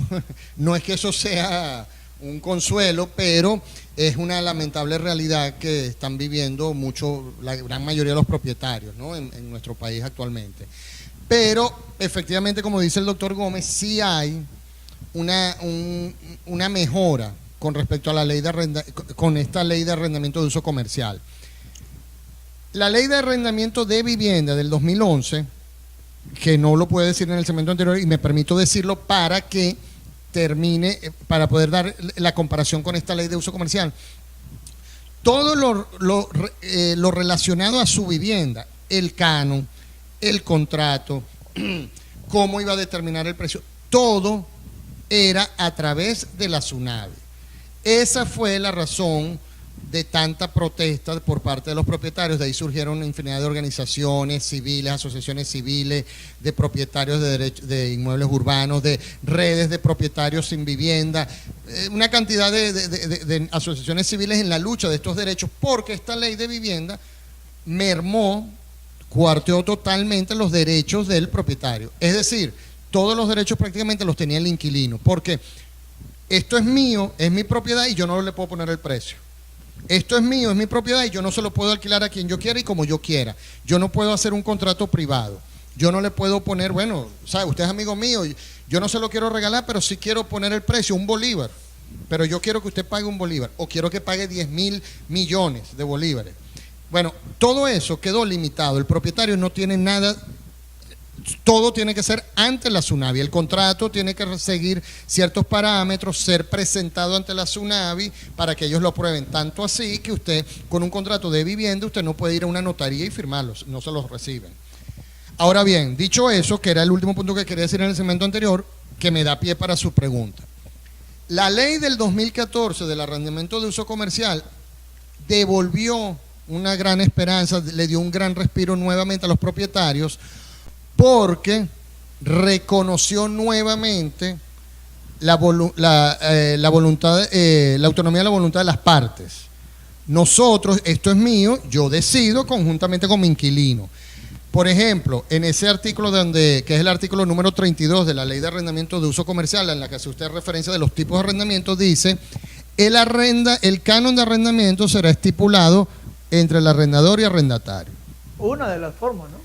No es que eso sea un consuelo, pero es una lamentable realidad que están viviendo la gran mayoría de los propietarios, ¿no? en nuestro país actualmente. Pero efectivamente, como dice el doctor Gómez, sí hay una mejora con respecto a la ley con esta ley de arrendamiento de uso comercial. La ley de arrendamiento de vivienda del 2011, que no lo puedo decir en el segmento anterior y me permito decirlo para que termine, para poder dar la comparación con esta ley de uso comercial. Todo lo relacionado a su vivienda, el canon, el contrato, cómo iba a determinar el precio, todo era a través de la SUNAVI. Esa fue la razón de tanta protesta por parte de los propietarios. De ahí surgieron una infinidad de organizaciones civiles, asociaciones civiles, de propietarios de inmuebles urbanos, de redes de propietarios sin vivienda, una cantidad de asociaciones civiles en la lucha de estos derechos, porque esta ley de vivienda mermó, cuarteó totalmente los derechos del propietario. Es decir, todos los derechos prácticamente los tenía el inquilino, porque esto es mío, es mi propiedad y yo no le puedo poner el precio. Esto es mío, es mi propiedad y yo no se lo puedo alquilar a quien yo quiera y como yo quiera. Yo no puedo hacer un contrato privado. Yo no le puedo poner, bueno, ¿sabe? Usted es amigo mío, yo no se lo quiero regalar, pero sí quiero poner el precio, un bolívar. Pero yo quiero que usted pague un bolívar o quiero que pague 10.000 millones de bolívares. Bueno, todo eso quedó limitado. El propietario no tiene nada. Todo tiene que ser ante la SUNAVI. El contrato tiene que seguir ciertos parámetros, ser presentado ante la SUNAVI para que ellos lo aprueben. Tanto así que usted, con un contrato de vivienda, usted no puede ir a una notaría y firmarlos, no se los reciben. Ahora bien, dicho eso, que era el último punto que quería decir en el segmento anterior, que me da pie para su pregunta. La ley del 2014 del arrendamiento de uso comercial devolvió una gran esperanza, le dio un gran respiro nuevamente a los propietarios, porque reconoció nuevamente la autonomía de la voluntad de las partes. Nosotros, esto es mío, yo decido conjuntamente con mi inquilino. Por ejemplo, en ese artículo que es el artículo número 32 de la Ley de Arrendamiento de Uso Comercial, en la que hace usted referencia de los tipos de arrendamiento, dice: el canon de arrendamiento será estipulado entre el arrendador y arrendatario. Una de las formas, ¿no?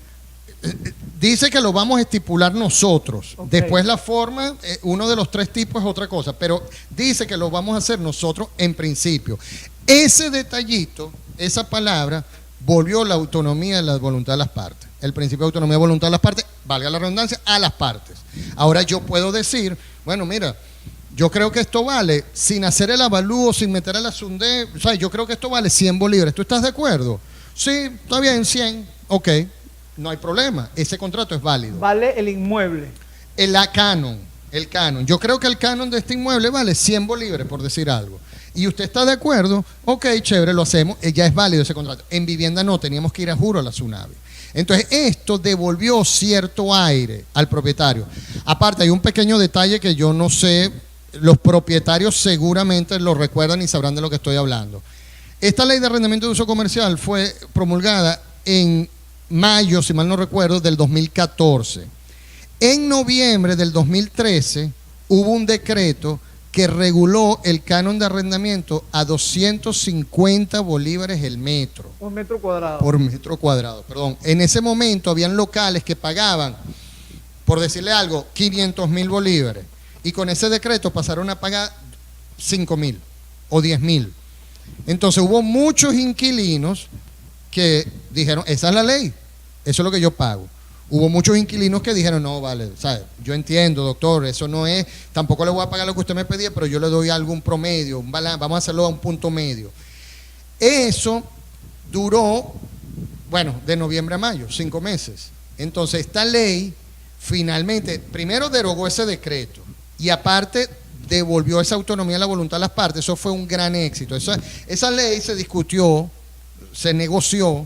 Dice que lo vamos a estipular nosotros. Ok. Después la forma, uno de los 3 tipos es otra cosa, pero dice que lo vamos a hacer nosotros en principio. Ese detallito, esa palabra, volvió la autonomía de la voluntad de las partes. El principio de autonomía de voluntad de las partes, valga la redundancia, a las partes. Ahora yo puedo decir, bueno, mira, yo creo que esto vale, sin hacer el avalúo, sin meter a la SUNDE, o sea, yo creo que esto vale 100 bolívares. ¿Tú estás de acuerdo? Sí, está bien, 100, ok, no hay problema, ese contrato es válido. Vale el inmueble. El canon. Yo creo que el canon de este inmueble vale 100 bolívares, por decir algo. Y usted está de acuerdo, ok, chévere, lo hacemos, ya es válido ese contrato. En vivienda no, teníamos que ir a juro a la SUNAVI. Entonces, esto devolvió cierto aire al propietario. Aparte, hay un pequeño detalle que yo no sé, los propietarios seguramente lo recuerdan y sabrán de lo que estoy hablando. Esta ley de arrendamiento de uso comercial fue promulgada en mayo, si mal no recuerdo, del 2014. En noviembre del 2013 hubo un decreto que reguló el canon de arrendamiento a 250 bolívares el metro. Un metro cuadrado. Por metro cuadrado, perdón. En ese momento habían locales que pagaban, por decirle algo, 500.000 bolívares. Y con ese decreto pasaron a pagar 5.000 o 10.000. Entonces hubo muchos inquilinos que dijeron, esa es la ley, eso es lo que yo pago. Hubo muchos inquilinos que dijeron, no, vale, ¿sabe? Yo entiendo, doctor, eso no es, tampoco le voy a pagar lo que usted me pedía, pero yo le doy algún promedio, un balance, vamos a hacerlo a un punto medio. Eso duró, bueno, de noviembre a mayo, 5 meses. Entonces, esta ley finalmente, primero derogó ese decreto y aparte devolvió esa autonomía a la voluntad de las partes. Eso fue un gran éxito. Esa ley se discutió, se negoció.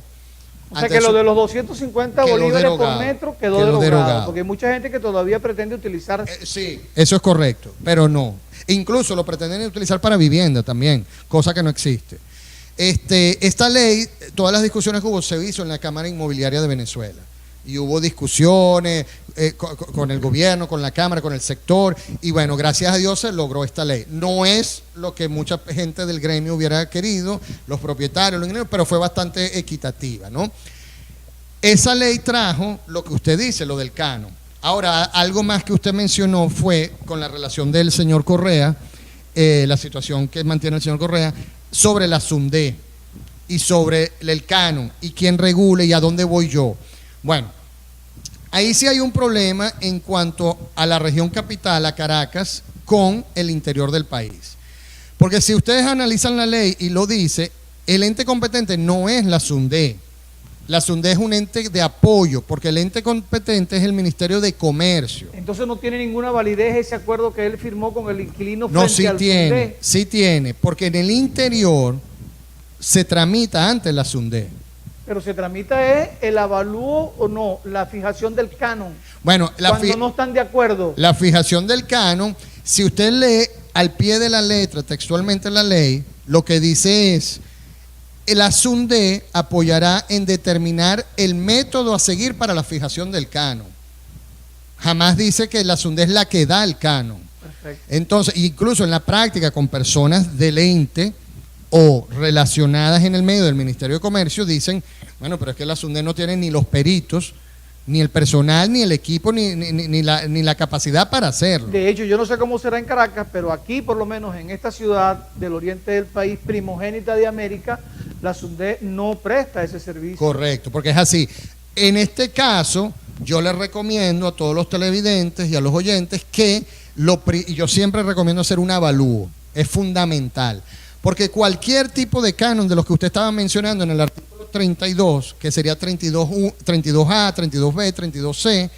O sea que lo de los 250 bolívares derogado, por metro quedó derogado. Porque hay mucha gente que todavía pretende utilizar. Sí, eso es correcto, pero no. Incluso lo pretenden utilizar para vivienda también, cosa que no existe. Esta ley, todas las discusiones que hubo, se hizo en la Cámara Inmobiliaria de Venezuela. Y hubo discusiones con el gobierno, con la Cámara, con el sector. Y bueno, gracias a Dios se logró esta ley. No es lo que mucha gente del gremio hubiera querido, los propietarios, los ingenieros, pero fue bastante equitativa, ¿no? Esa ley trajo lo que usted dice, lo del canon. Ahora, algo más que usted mencionó fue con la relación del señor Correa, la situación que mantiene el señor Correa, sobre la SUNDE y sobre el canon y quién regule y a dónde voy yo. Bueno, ahí sí hay un problema en cuanto a la región capital, a Caracas, con el interior del país. Porque si ustedes analizan la ley y lo dice, el ente competente no es la SUNDE. La SUNDE es un ente de apoyo, porque el ente competente es el Ministerio de Comercio. Entonces no tiene ninguna validez ese acuerdo que él firmó con el inquilino frente No, sí al tiene, SUNDE. sí tiene, porque en el interior se tramita ante la SUNDE. Pero se tramita el avalúo o no, la fijación del canon. Bueno, cuando no están de acuerdo. La fijación del canon, si usted lee al pie de la letra, textualmente la ley, lo que dice es, la SUNDE apoyará en determinar el método a seguir para la fijación del canon. Jamás dice que la SUNDE es la que da el canon. Perfecto. Entonces, incluso en la práctica con personas del ente o relacionadas en el medio del Ministerio de Comercio dicen, bueno, pero es que la SUNDE no tiene ni los peritos, ni el personal, ni el equipo, ni la capacidad para hacerlo. De hecho, yo no sé cómo será en Caracas, pero aquí, por lo menos en esta ciudad del oriente del país, primogénita de América, la SUNDE no presta ese servicio. Correcto, porque es así. En este caso, yo les recomiendo a todos los televidentes y a los oyentes que, y yo siempre recomiendo hacer un avalúo, es fundamental. Porque cualquier tipo de canon de los que usted estaba mencionando en el artículo 32, que sería 32A, 32B, 32C,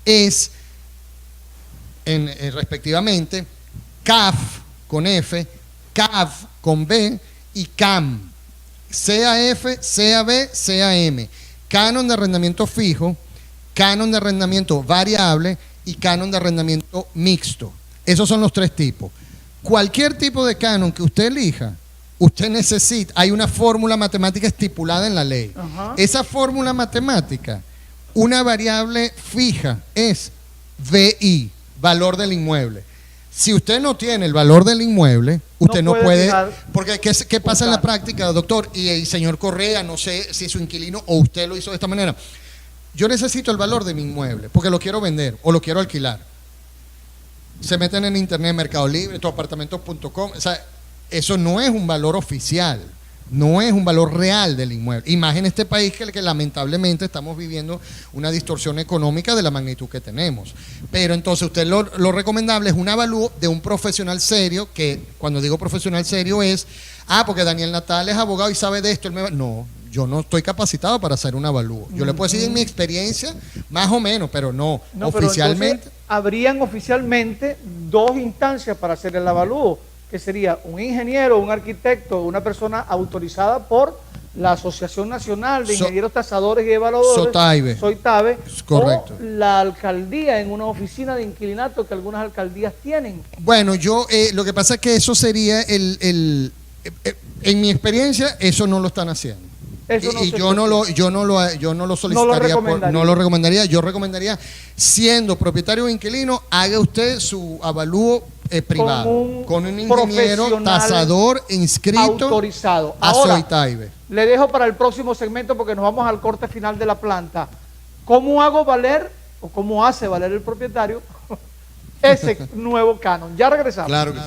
es respectivamente CAF con F, CAF con B y CAM. CAF, CAB, CAM. Canon de arrendamiento fijo, canon de arrendamiento variable y canon de arrendamiento mixto. Esos son los 3 tipos. Cualquier tipo de canon que usted elija, usted necesita, hay una fórmula matemática estipulada en la ley. Ajá. Esa fórmula matemática, una variable fija es VI, valor del inmueble. Si usted no tiene el valor del inmueble, usted no puede porque ¿qué pasa en la práctica, doctor? Y el señor Correa, no sé si es su inquilino o usted lo hizo de esta manera. yo necesito el valor de mi inmueble porque lo quiero vender o lo quiero alquilar. Se meten en internet, Mercado Libre, tuapartamentos.com, o sea, eso no es un valor oficial, no es un valor real del inmueble. Y más en este país que lamentablemente estamos viviendo una distorsión económica de la magnitud que tenemos. Pero entonces usted lo recomendable es un avalúo de un profesional serio, que cuando digo profesional serio es, porque Daniel Natal es abogado y sabe de esto, no, yo no estoy capacitado para hacer un avalúo. Yo le puedo decir en mi experiencia, más o menos, pero no oficialmente. Pero habrían oficialmente dos instancias para hacer el avalúo, que sería un ingeniero, un arquitecto, una persona autorizada por la Asociación Nacional de Ingenieros Tasadores y Evaluadores, SOITABE, correcto, o la alcaldía en una oficina de inquilinato que algunas alcaldías tienen. Bueno, lo que pasa es que eso sería en mi experiencia, eso no lo están haciendo. Yo no lo solicitaría, no lo recomendaría. Yo recomendaría, siendo propietario o inquilino, haga usted su avalúo privado, con un ingeniero tasador inscrito, autorizado. A SOITABE. Le dejo para el próximo segmento porque nos vamos al corte final de la planta. ¿Cómo hago valer o cómo hace valer el propietario ese nuevo canon? Ya regresamos. Claro que sí.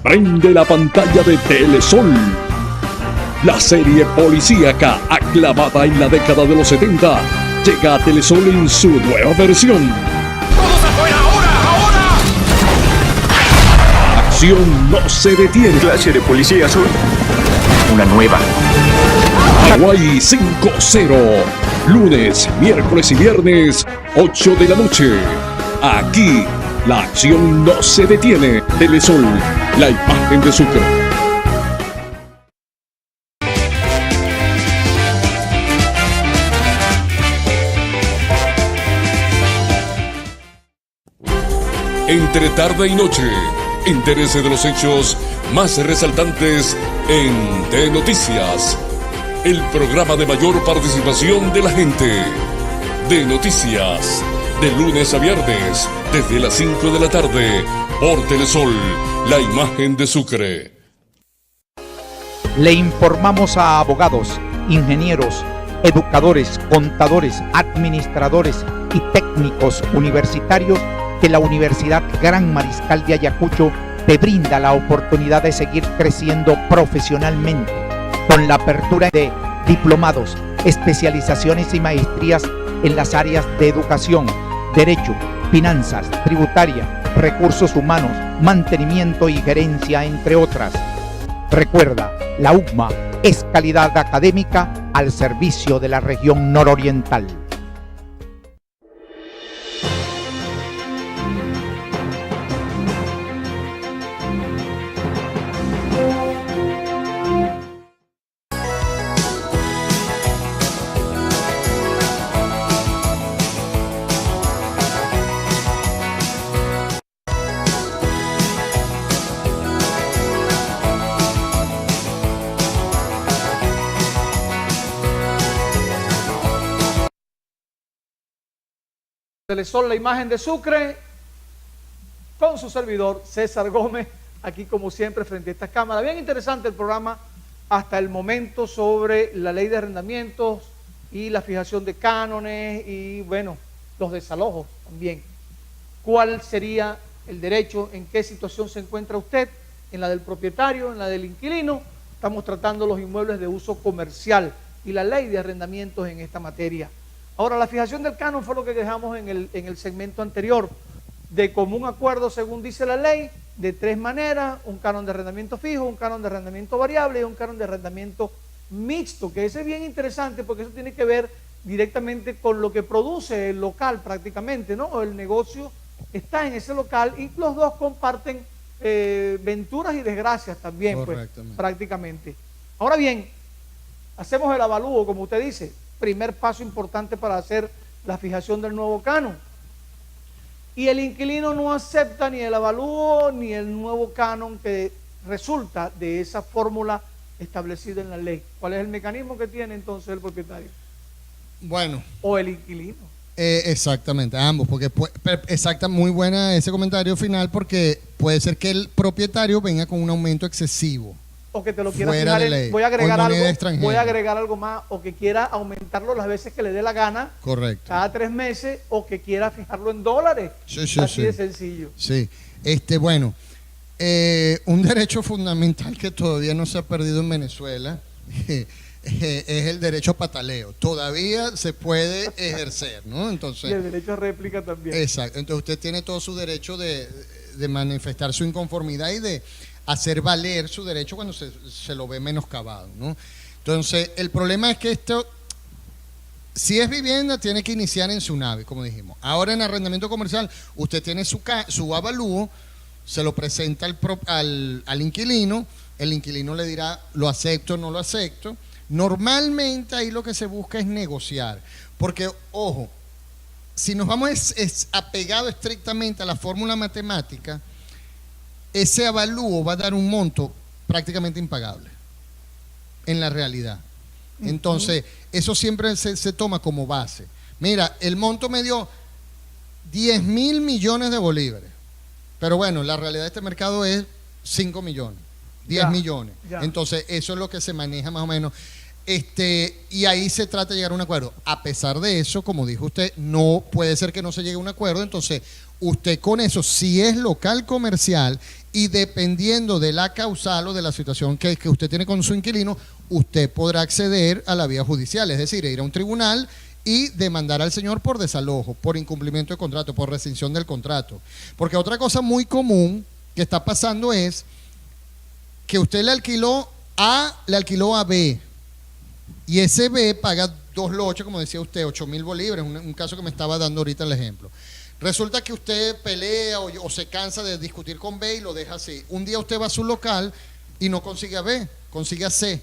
Prende la pantalla de Telesol. La serie policíaca aclamada en la década de los 70 llega a Telesol en su nueva versión. ¡Todos afuera! ¡Ahora! Acción no se detiene. Clase de Policía Azul. Una nueva. Hawái 5-0. Lunes, miércoles y viernes, 8 de la noche. Aquí, la acción no se detiene. Telesol, la imagen de Sucre. Entre tarde y noche, entérese de los hechos más resaltantes en De Noticias, el programa de mayor participación de la gente. De Noticias, de lunes a viernes, desde las 5 de la tarde, por Telesol, la imagen de Sucre. Le informamos a abogados, ingenieros, educadores, contadores, administradores y técnicos universitarios que la Universidad Gran Mariscal de Ayacucho te brinda la oportunidad de seguir creciendo profesionalmente con la apertura de diplomados, especializaciones y maestrías en las áreas de educación, derecho, finanzas, tributaria, recursos humanos, mantenimiento y gerencia, entre otras. Recuerda, la UGMA es calidad académica al servicio de la región nororiental. Telesol, la imagen de Sucre, con su servidor César Gómez, aquí como siempre frente a esta cámara. Bien interesante el programa hasta el momento sobre la ley de arrendamientos y la fijación de cánones y bueno, los desalojos también. ¿Cuál sería el derecho? ¿En qué situación se encuentra usted? ¿En la del propietario? ¿En la del inquilino? Estamos tratando los inmuebles de uso comercial y la ley de arrendamientos en esta materia. Ahora, la fijación del canon fue lo que dejamos en el segmento anterior. De común acuerdo, según dice la ley, de tres maneras: un canon de arrendamiento fijo, un canon de arrendamiento variable y un canon de arrendamiento mixto, que ese es bien interesante porque eso tiene que ver directamente con lo que produce el local prácticamente, ¿no? El negocio está en ese local y los dos comparten venturas y desgracias también, pues, prácticamente. Ahora bien, hacemos el avalúo, como usted dice. Primer paso importante para hacer la fijación del nuevo canon. Y el inquilino no acepta ni el avalúo ni el nuevo canon que resulta de esa fórmula establecida en la ley. ¿Cuál es el mecanismo que tiene entonces el propietario? Bueno. O el inquilino. Exactamente, ambos, porque muy buena ese comentario final, porque puede ser que el propietario venga con un aumento excesivo. O que te lo quiera fuera fijar de ley, voy a o agregar algo más, o que quiera aumentarlo las veces que le dé la gana. Correcto. Cada 3 meses, o que quiera fijarlo en dólares. Así de sencillo. Sí. Bueno, un derecho fundamental que todavía no se ha perdido en Venezuela es el derecho a pataleo. Todavía se puede ejercer, ¿no? Entonces, y el derecho a réplica también. Exacto. Entonces usted tiene todo su derecho de manifestar su inconformidad y de hacer valer su derecho cuando se lo ve menoscabado, ¿no? Entonces, el problema es que esto, si es vivienda, tiene que iniciar en SUNAVI, como dijimos. Ahora en arrendamiento comercial, usted tiene su avalúo, se lo presenta al inquilino, el inquilino le dirá, lo acepto o no lo acepto. Normalmente ahí lo que se busca es negociar, porque, ojo, si nos vamos apegado estrictamente a la fórmula matemática, ese avalúo va a dar un monto prácticamente impagable en la realidad. Entonces, eso siempre se toma como base. Mira, el monto me dio 10.000 millones de bolívares, pero bueno, la realidad de este mercado es 5 millones, 10 millones. Ya. Entonces, eso es lo que se maneja más o menos. Y ahí se trata de llegar a un acuerdo. A pesar de eso, como dijo usted, no puede ser que no se llegue a un acuerdo. Entonces, usted con eso, si es local comercial y dependiendo de la causal o de la situación que usted tiene con su inquilino, usted podrá acceder a la vía judicial, es decir, ir a un tribunal y demandar al señor por desalojo, por incumplimiento de contrato, por rescisión del contrato. Porque otra cosa muy común que está pasando es que usted le alquiló a B, y ese B paga 2 loches, como decía usted, 8.000 bolívares, un caso que me estaba dando ahorita el ejemplo. Resulta que usted pelea o se cansa de discutir con B y lo deja así. Un día usted va a su local y no consigue a B, consigue a C.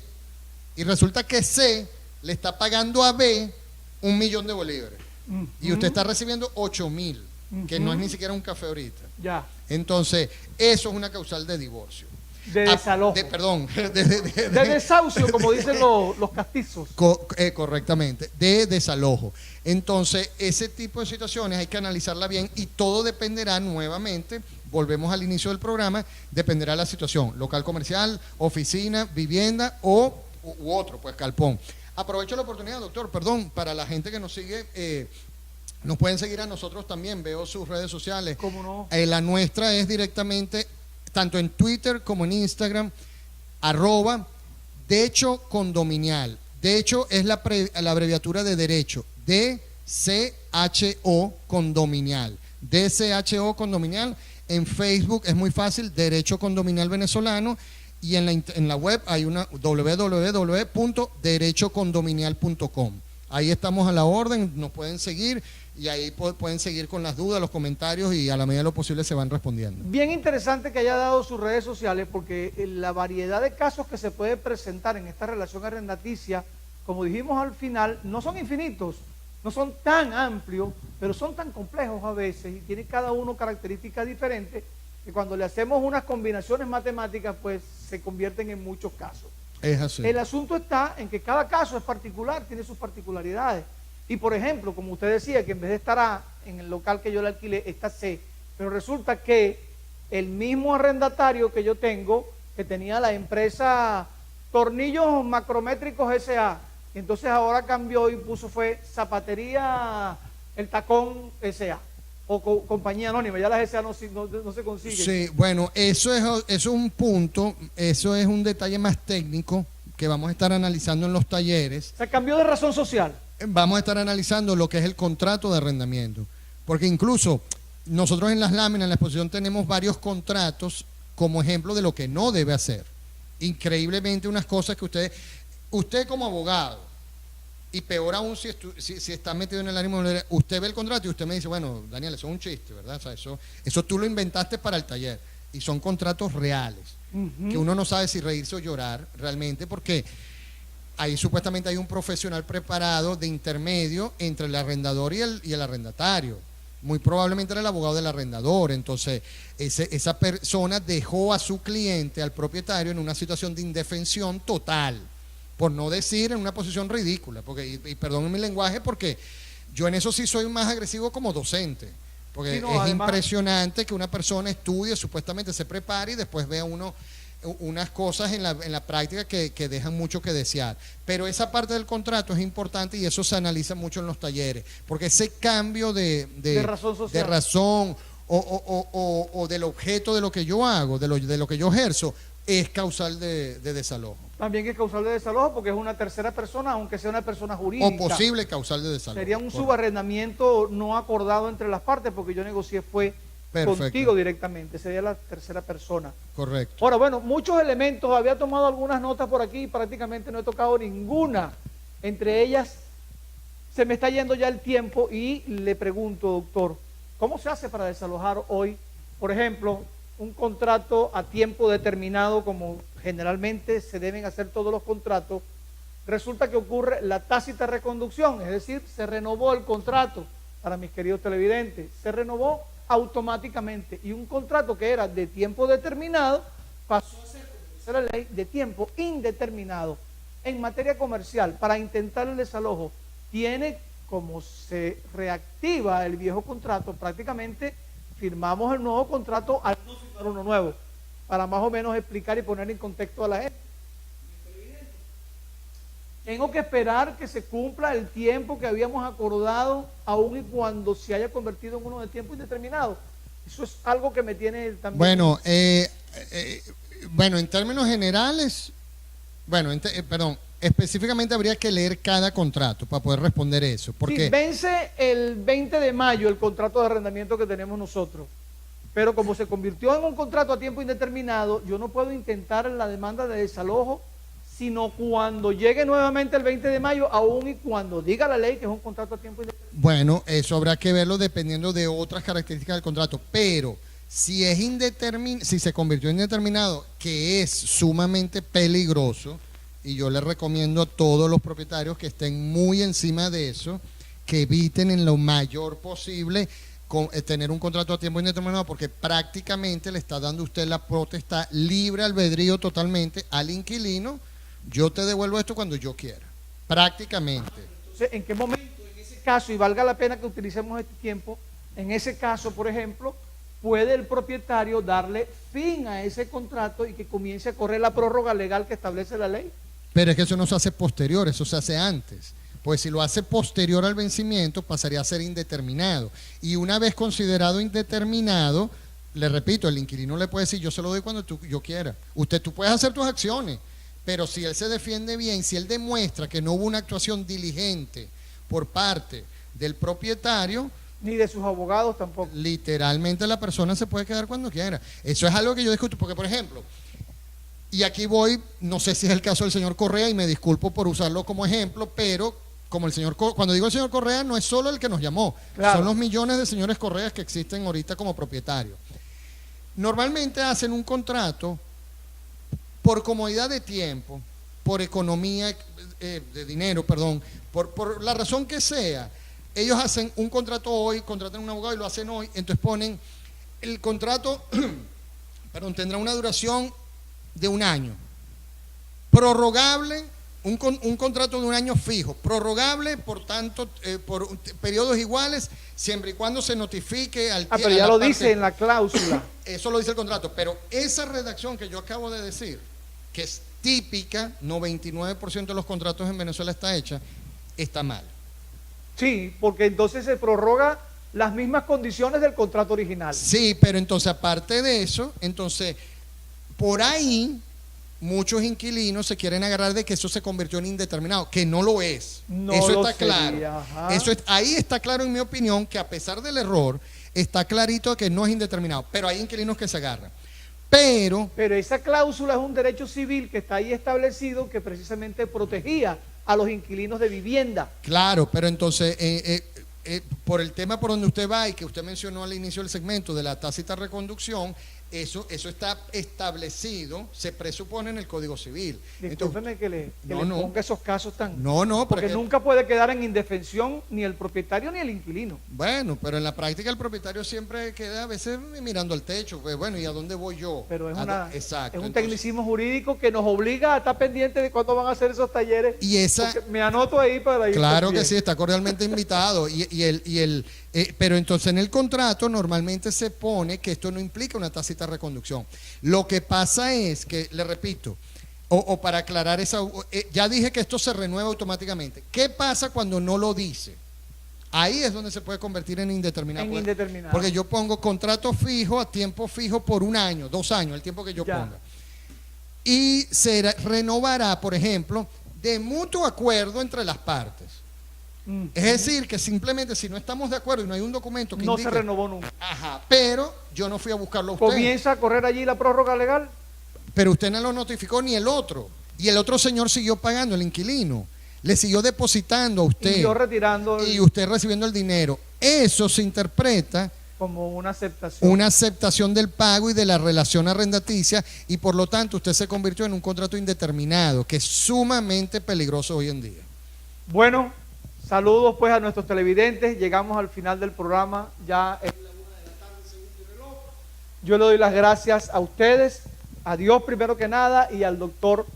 Y resulta que C le está pagando a B 1 millón de bolívares. Y usted está recibiendo 8.000, que no es ni siquiera un café ahorita. Ya. Entonces, eso es una causal de divorcio. De desalojo. De desahucio, como dicen los castizos. Correctamente, de desalojo. Entonces, ese tipo de situaciones hay que analizarla bien y todo dependerá nuevamente, volvemos al inicio del programa, dependerá de la situación, local comercial, oficina, vivienda u otro, pues galpón. Aprovecho la oportunidad, doctor, para la gente que nos sigue, nos pueden seguir a nosotros también, veo sus redes sociales. ¿Cómo no? La nuestra es directamente tanto en Twitter como en Instagram, @derecho condominial. De hecho, es la abreviatura de derecho, DCHO condominial. DCHO condominial. En Facebook es muy fácil, Derecho Condominial Venezolano, y en la web hay una www.derechocondominial.com. Ahí estamos a la orden, nos pueden seguir y ahí pueden seguir con las dudas, los comentarios y a la medida de lo posible se van respondiendo. Bien interesante que haya dado sus redes sociales porque la variedad de casos que se puede presentar en esta relación arrendaticia, como dijimos al final, no son infinitos, no son tan amplios, pero son tan complejos a veces y tiene cada uno características diferentes que cuando le hacemos unas combinaciones matemáticas pues se convierten en muchos casos. Es así. El asunto está en que cada caso es particular, tiene sus particularidades. Y por ejemplo, como usted decía, que en vez de estar A, en el local que yo le alquilé, está C, pero resulta que el mismo arrendatario que yo tengo, que tenía la empresa Tornillos Macrométricos S.A., entonces ahora cambió y fue Zapatería El Tacón S.A., o compañía anónima, ya las S.A. no se consiguen. Sí, bueno, eso es un punto, eso es un detalle más técnico que vamos a estar analizando en los talleres. Se cambió de razón social. Vamos a estar analizando lo que es el contrato de arrendamiento, porque incluso nosotros en las láminas, en la exposición, tenemos varios contratos como ejemplo de lo que no debe hacer. Increíblemente unas cosas que usted como abogado, y peor aún si está metido en el área inmobiliaria, usted ve el contrato y usted me dice, bueno, Daniel, eso es un chiste, ¿verdad? O sea, eso tú lo inventaste para el taller, y son contratos reales, que uno no sabe si reírse o llorar realmente, porque ahí supuestamente hay un profesional preparado de intermedio entre el arrendador y el arrendatario. muy probablemente era el abogado del arrendador. Entonces esa persona dejó a su cliente, al propietario, en una situación de indefensión total, por no decir en una posición ridícula, porque, y perdonen mi lenguaje, porque yo en eso sí soy más agresivo como docente, porque sí, no, es además, impresionante que una persona estudie, supuestamente se prepare y después vea unas cosas en la práctica que dejan mucho que desear. Pero esa parte del contrato es importante y eso se analiza mucho en los talleres, porque ese cambio de razón social, de razón o del objeto de lo que yo hago, de lo que yo ejerzo, es causal de desalojo. También es causal de desalojo porque es una tercera persona, aunque sea una persona jurídica. O posible causal de desalojo. Sería un subarrendamiento no acordado entre las partes, porque yo negocié fue contigo directamente, sería la tercera persona. Correcto. Ahora, bueno, muchos elementos, había tomado algunas notas por aquí y prácticamente no he tocado ninguna. Entre ellas, se me está yendo ya el tiempo y le pregunto, doctor, ¿cómo se hace para desalojar hoy, por ejemplo, un contrato a tiempo determinado, como generalmente se deben hacer todos los contratos? Resulta que ocurre la tácita reconducción, es decir, se renovó el contrato, para mis queridos televidentes, se renovó automáticamente, y un contrato que era de tiempo determinado pasó a ser, como dice la ley, de tiempo indeterminado. En materia comercial, para intentar el desalojo, tiene, como se reactiva el viejo contrato, prácticamente firmamos el nuevo contrato al no firmar uno nuevo, para más o menos explicar y poner en contexto a la gente. Tengo que esperar que se cumpla el tiempo que habíamos acordado, aun y cuando se haya convertido en uno de tiempo indeterminado. Eso es algo que me tiene también. Bueno, en términos generales, específicamente habría que leer cada contrato para poder responder eso. Porque sí, vence el 20 de mayo el contrato de arrendamiento que tenemos nosotros. Pero como se convirtió en un contrato a tiempo indeterminado, yo no puedo intentar la demanda de desalojo, sino cuando llegue nuevamente el 20 de mayo, aún y cuando diga la ley que es un contrato a tiempo indeterminado. Bueno, eso habrá que verlo dependiendo de otras características del contrato, pero si es si se convirtió en indeterminado, que es sumamente peligroso, y yo les recomiendo a todos los propietarios que estén muy encima de eso, que eviten en lo mayor posible tener un contrato a tiempo indeterminado, porque prácticamente le está dando usted la potestad libre albedrío totalmente al inquilino. Yo te devuelvo esto cuando yo quiera, prácticamente. Entonces, ¿en qué momento, en ese caso, y valga la pena que utilicemos este tiempo, en ese caso, por ejemplo, puede el propietario darle fin a ese contrato y que comience a correr la prórroga legal que establece la ley? Pero es que eso no se hace posterior, eso se hace antes. Pues si lo hace posterior al vencimiento, pasaría a ser indeterminado. Y una vez considerado indeterminado, le repito, el inquilino le puede decir, yo se lo doy cuando yo quiera. Tú puedes hacer tus acciones, pero si él se defiende bien, si él demuestra que no hubo una actuación diligente por parte del propietario, ni de sus abogados tampoco, literalmente la persona se puede quedar cuando quiera. Eso es algo que yo discuto, porque por ejemplo, y aquí voy, no sé si es el caso del señor Correa, y me disculpo por usarlo como ejemplo, pero como cuando digo el señor Correa, no es solo el que nos llamó, claro, son los millones de señores Correas que existen ahorita como propietarios. Normalmente hacen un contrato por comodidad de tiempo, por economía de dinero, perdón, por la razón que sea. Ellos hacen un contrato hoy, contratan a un abogado y lo hacen hoy, entonces ponen el contrato, tendrá una duración de 1 año, prorrogable, un contrato de 1 año fijo, prorrogable por tanto, por periodos iguales, siempre y cuando se notifique al pero ya lo dice en la cláusula. Eso lo dice el contrato, pero esa redacción que yo acabo de decir, que es típica, 99% de los contratos en Venezuela está hecha, está mal. Sí, porque entonces se prorroga las mismas condiciones del contrato original. Sí, pero entonces aparte de eso, entonces por ahí muchos inquilinos se quieren agarrar de que eso se convirtió en indeterminado, que no lo es. No, eso está claro. Ahí está claro, en mi opinión, que a pesar del error, está clarito que no es indeterminado, pero hay inquilinos que se agarran. Pero esa cláusula es un derecho civil que está ahí establecido, que precisamente protegía a los inquilinos de vivienda. Claro, pero entonces, por el tema por donde usted va y que usted mencionó al inicio del segmento de la tácita reconducción, Eso está establecido, se presupone en el Código Civil. Discúlpeme que le ponga esos casos tan... No, porque nunca puede quedar en indefensión ni el propietario ni el inquilino. Bueno, pero en la práctica el propietario siempre queda a veces mirando al techo. Pues bueno, ¿y a dónde voy yo? Pero es, exacto, es un tecnicismo jurídico que nos obliga a estar pendientes de cuándo van a hacer esos talleres. Y esa... Me anoto ahí para ir. Claro también. Que sí, está cordialmente invitado. Pero entonces en el contrato normalmente se pone que esto no implica una tácita reconducción. Lo que pasa es que, le repito, o para aclarar esa, ya dije que esto se renueva automáticamente. ¿Qué pasa cuando no lo dice? Ahí es donde se puede convertir en indeterminado. Porque yo pongo contrato fijo a tiempo fijo por 1 año, 2 años, el tiempo que yo ponga. Y se renovará, por ejemplo, de mutuo acuerdo entre las partes. Es decir, que simplemente si no estamos de acuerdo y no hay un documento que indique, se renovó nunca. Ajá, pero yo no fui a buscarlo a usted. Comienza a correr allí la prórroga legal. Pero usted no lo notificó ni el otro. Y el otro señor siguió pagando, el inquilino. Le siguió depositando a usted. Y yo retirando. Y usted recibiendo el dinero. Eso se interpreta como una aceptación. Una aceptación del pago y de la relación arrendaticia, y por lo tanto usted se convirtió en un contrato indeterminado, que es sumamente peligroso hoy en día. Bueno, saludos pues a nuestros televidentes. Llegamos al final del programa, ya es la 1 de la tarde, segundo reloj. Yo le doy las gracias a ustedes, a Dios primero que nada, y al doctor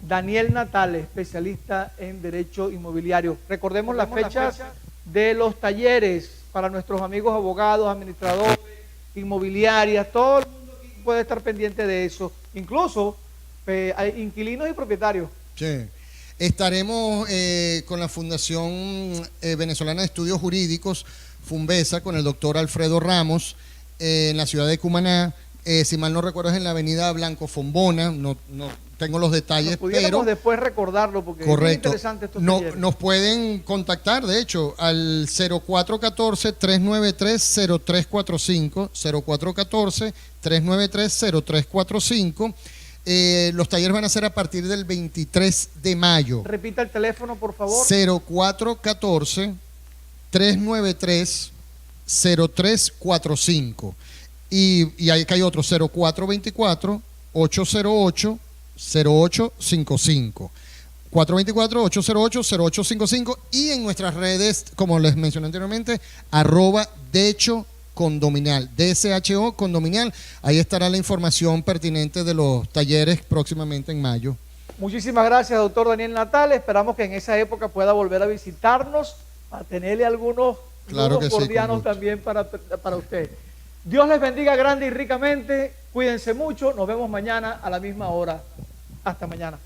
Daniel Natales, especialista en Derecho Inmobiliario. Recordemos las fechas de los talleres para nuestros amigos abogados, administradores, inmobiliarias, todo el mundo aquí puede estar pendiente de eso, incluso hay inquilinos y propietarios. Sí. Estaremos con la Fundación Venezolana de Estudios Jurídicos, FUNVESA, con el doctor Alfredo Ramos, en la ciudad de Cumaná. Si mal no recuerdo es en la avenida Blanco Fombona, no tengo los detalles, pero después recordarlo porque correcto, es muy interesante estos talleres. Nos pueden contactar, de hecho, al 0414-393-0345, 0414-393-0345. Los talleres van a ser a partir del 23 de mayo. Repita el teléfono, por favor. 0414-393-0345. Y ahí hay otro, 0424-808-0855. 424-808-0855. Y en nuestras redes, como les mencioné anteriormente, @decho condominial, DSHO condominial. Ahí estará la información pertinente de los talleres próximamente en mayo. Muchísimas gracias, doctor Daniel Natales. Esperamos que en esa época pueda volver a visitarnos, a tenerle algunos cordianos también para usted. Dios les bendiga grande y ricamente. Cuídense mucho. Nos vemos mañana a la misma hora. Hasta mañana.